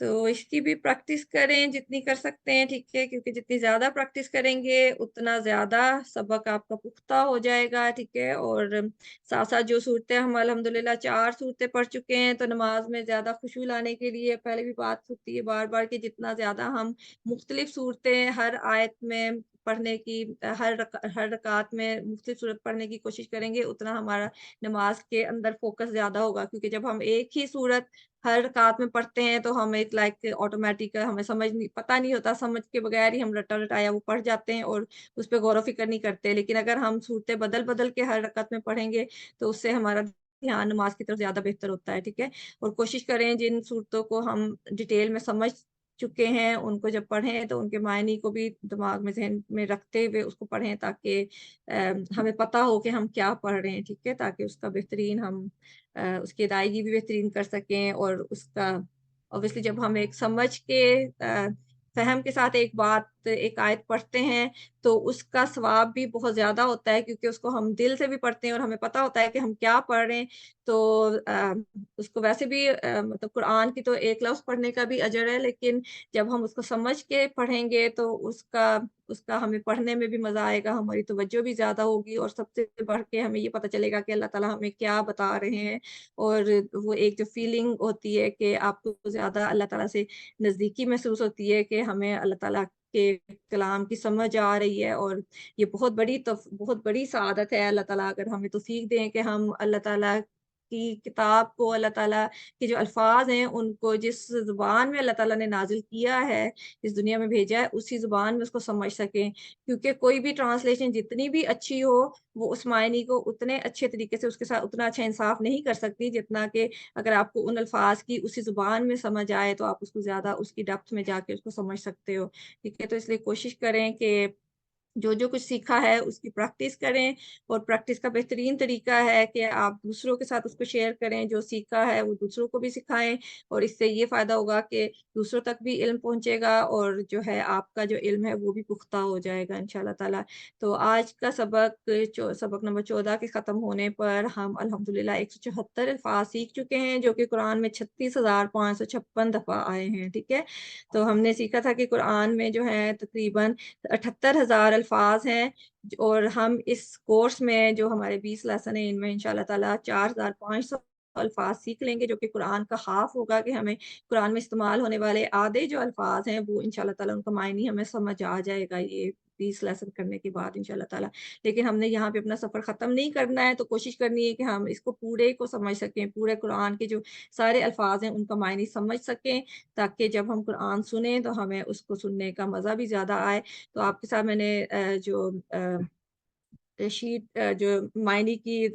تو اس کی بھی پریکٹس کریں جتنی کر سکتے ہیں، ٹھیک ہے، کیونکہ جتنی زیادہ پریکٹس کریں گے اتنا زیادہ سبق آپ کا پختہ ہو جائے گا، ٹھیک ہے۔ اور ساتھ ساتھ جو صورتیں ہم الحمدللہ 4 صورتیں پڑھ چکے ہیں، تو نماز میں زیادہ خشوع لانے کے لیے پہلے بھی بات ہوتی ہے بار بار کہ جتنا زیادہ ہم مختلف صورتیں ہر آیت میں پڑھنے کی، ہر رکعت میں مختلف صورت پڑھنے کی کوشش کریں گے، اتنا ہمارا نماز کے اندر فوکس زیادہ ہوگا، کیونکہ جب ہم ایک ہی صورت ہر رکعت میں پڑھتے ہیں تو ہم ایک لائک آٹومیٹک ہمیں پتہ نہیں ہوتا، سمجھ کے بغیر ہی ہم رٹا رٹایا وہ پڑھ جاتے ہیں اور اس پہ غور و فکر نہیں کرتے۔ لیکن اگر ہم صورتیں بدل بدل کے ہر رکعت میں پڑھیں گے تو اس سے ہمارا دھیان نماز کی طرف زیادہ بہتر ہوتا ہے، ٹھیک ہے۔ اور کوشش کریں جن صورتوں کو ہم ڈیٹیل میں سمجھ چکے ہیں ان کو جب پڑھیں تو ان کے معنی کو بھی دماغ میں ذہن میں رکھتے ہوئے اس کو پڑھیں، تاکہ ہمیں پتہ ہو کہ ہم کیا پڑھ رہے ہیں، ٹھیک ہے، تاکہ اس کا بہترین ہم اس کی ادائیگی بھی بہترین کر سکیں۔ اور اس کا obviously جب ہم ایک سمجھ کے فہم کے ساتھ ایک آیت پڑھتے ہیں تو اس کا ثواب بھی بہت زیادہ ہوتا ہے، کیونکہ اس کو ہم دل سے بھی پڑھتے ہیں اور ہمیں پتہ ہوتا ہے کہ ہم کیا پڑھ رہے ہیں۔ تو اس کو ویسے بھی مطلب قرآن کی تو ایک لفظ پڑھنے کا بھی اجر ہے، لیکن جب ہم اس کو سمجھ کے پڑھیں گے تو اس کا ہمیں پڑھنے میں بھی مزہ آئے گا، ہماری توجہ بھی زیادہ ہوگی، اور سب سے بڑھ کے ہمیں یہ پتہ چلے گا کہ اللہ تعالیٰ ہمیں کیا بتا رہے ہیں۔ اور وہ ایک جو فیلنگ ہوتی ہے کہ آپ کو زیادہ اللہ تعالیٰ سے نزدیکی محسوس ہوتی ہے کہ ہمیں اللہ تعالیٰ کے کلام کی سمجھ آ رہی ہے، اور یہ بہت بڑی سعادت ہے اللہ تعالیٰ اگر ہمیں توفیق دیں کہ ہم اللہ تعالیٰ کی کتاب کو، اللہ تعالیٰ کے جو الفاظ ہیں ان کو جس زبان میں اللہ تعالیٰ نے نازل کیا ہے، اس دنیا میں بھیجا ہے، اسی زبان میں اس کو سمجھ سکیں، کیونکہ کوئی بھی ٹرانسلیشن جتنی بھی اچھی ہو وہ اس معنی کو اتنے اچھے طریقے سے اس کے ساتھ اتنا اچھا انصاف نہیں کر سکتی جتنا کہ اگر آپ کو ان الفاظ کی اسی زبان میں سمجھ آئے تو آپ اس کو زیادہ اس کی ڈیپتھ میں جا کے اس کو سمجھ سکتے ہو، ٹھیک ہے۔ تو اس لیے کوشش کریں کہ جو کچھ سیکھا ہے اس کی پریکٹس کریں، اور پریکٹس کا بہترین طریقہ ہے کہ آپ دوسروں کے ساتھ اس کو شیئر کریں، جو سیکھا ہے وہ دوسروں کو بھی سکھائیں، اور اس سے یہ فائدہ ہوگا کہ دوسروں تک بھی علم پہنچے گا، اور جو ہے آپ کا جو علم ہے وہ بھی پختہ ہو جائے گا انشاءاللہ تعالیٰ۔ تو آج کا سبق نمبر 14 کے ختم ہونے پر ہم الحمدللہ 174 الفاظ سیکھ چکے ہیں، جو کہ قرآن میں 36,556 دفعہ آئے ہیں، ٹھیک ہے۔ تو ہم نے سیکھا تھا کہ قرآن میں جو ہے تقریباً 78,000 الفاظ ہیں، اور ہم اس کورس میں جو ہمارے 20 لیسن ہیں ان میں انشاءاللہ تعالیٰ 4,500 الفاظ سیکھ لیں گے، جو کہ قرآن کا ہاف ہوگا، کہ ہمیں قرآن میں استعمال ہونے والے آدھے جو الفاظ ہیں وہ انشاءاللہ تعالیٰ ان کا معنی ہمیں سمجھ آ جائے گا یہ 20 لیسن کرنے کے بعد انشاءاللہ تعالیٰ۔ لیکن ہم نے یہاں پہ اپنا سفر ختم نہیں کرنا ہے، تو کوشش کرنی ہے کہ ہم اس کو پورے کو سمجھ سکیں، پورے قرآن کے جو سارے الفاظ ہیں ان کا معنی سمجھ سکیں، تاکہ جب ہم قرآن سنیں تو ہمیں اس کو سننے کا مزہ بھی زیادہ آئے۔ تو آپ کے ساتھ میں نے جو شیٹ جو معنی کی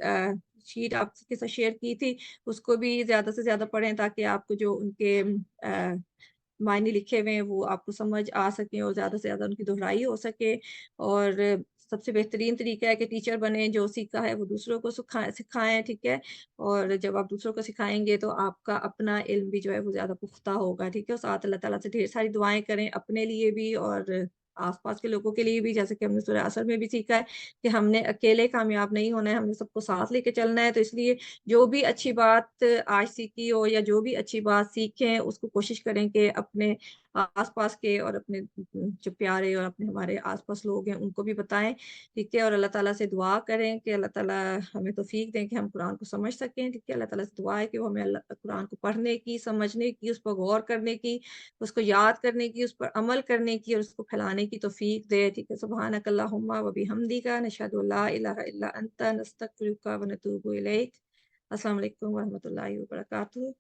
شیٹ آپ کے ساتھ شیئر کی تھی، اس کو بھی زیادہ سے زیادہ پڑھیں، تاکہ آپ کو جو ان کے معنی لکھے ہوئے ہیں وہ آپ کو سمجھ آ سکیں، اور زیادہ سے زیادہ ان کی دہرائی ہو سکے۔ اور سب سے بہترین طریقہ ہے کہ ٹیچر بنیں، جو سیکھا ہے وہ دوسروں کو سکھائیں، ٹھیک ہے۔ اور جب آپ دوسروں کو سکھائیں گے تو آپ کا اپنا علم بھی جو ہے وہ زیادہ پختہ ہوگا، ٹھیک ہے۔ اور ساتھ اللہ تعالیٰ سے ڈھیر ساری دعائیں کریں اپنے لیے بھی اور آس پاس کے لوگوں کے لیے بھی، جیسے کہ ہم نے سورہ عصر میں بھی سیکھا ہے کہ ہم نے اکیلے کامیاب نہیں ہونا ہے، ہم نے سب کو ساتھ لے کے چلنا ہے۔ تو اس لیے جو بھی اچھی بات آج سیکھی ہو یا جو بھی اچھی بات سیکھیں، اس کو کوشش کریں کہ اپنے آس پاس کے اور اپنے جو پیارے اور اپنے ہمارے آس پاس لوگ ہیں ان کو بھی بتائیں، ٹھیک ہے۔ اور اللہ تعالیٰ سے دعا کریں کہ اللہ تعالیٰ ہمیں توفیق دیں کہ ہم قرآن کو سمجھ سکیں، ٹھیک ہے۔ اللہ تعالیٰ سے دعا ہے کہ وہ ہمیں قرآن کو پڑھنے کی، سمجھنے کی، اس پر غور کرنے کی، اس کو یاد کرنے کی، اس پر عمل کرنے کی اور اس کو پھیلانے کی توفیق دے، ٹھیک ہے۔ سبحانک اللہم و بحمدک، نشہد ان لا الہ الا انت، نستغفرک و نتوب الیک۔ السلام علیکم و رحمۃ اللہ وبرکاتہ۔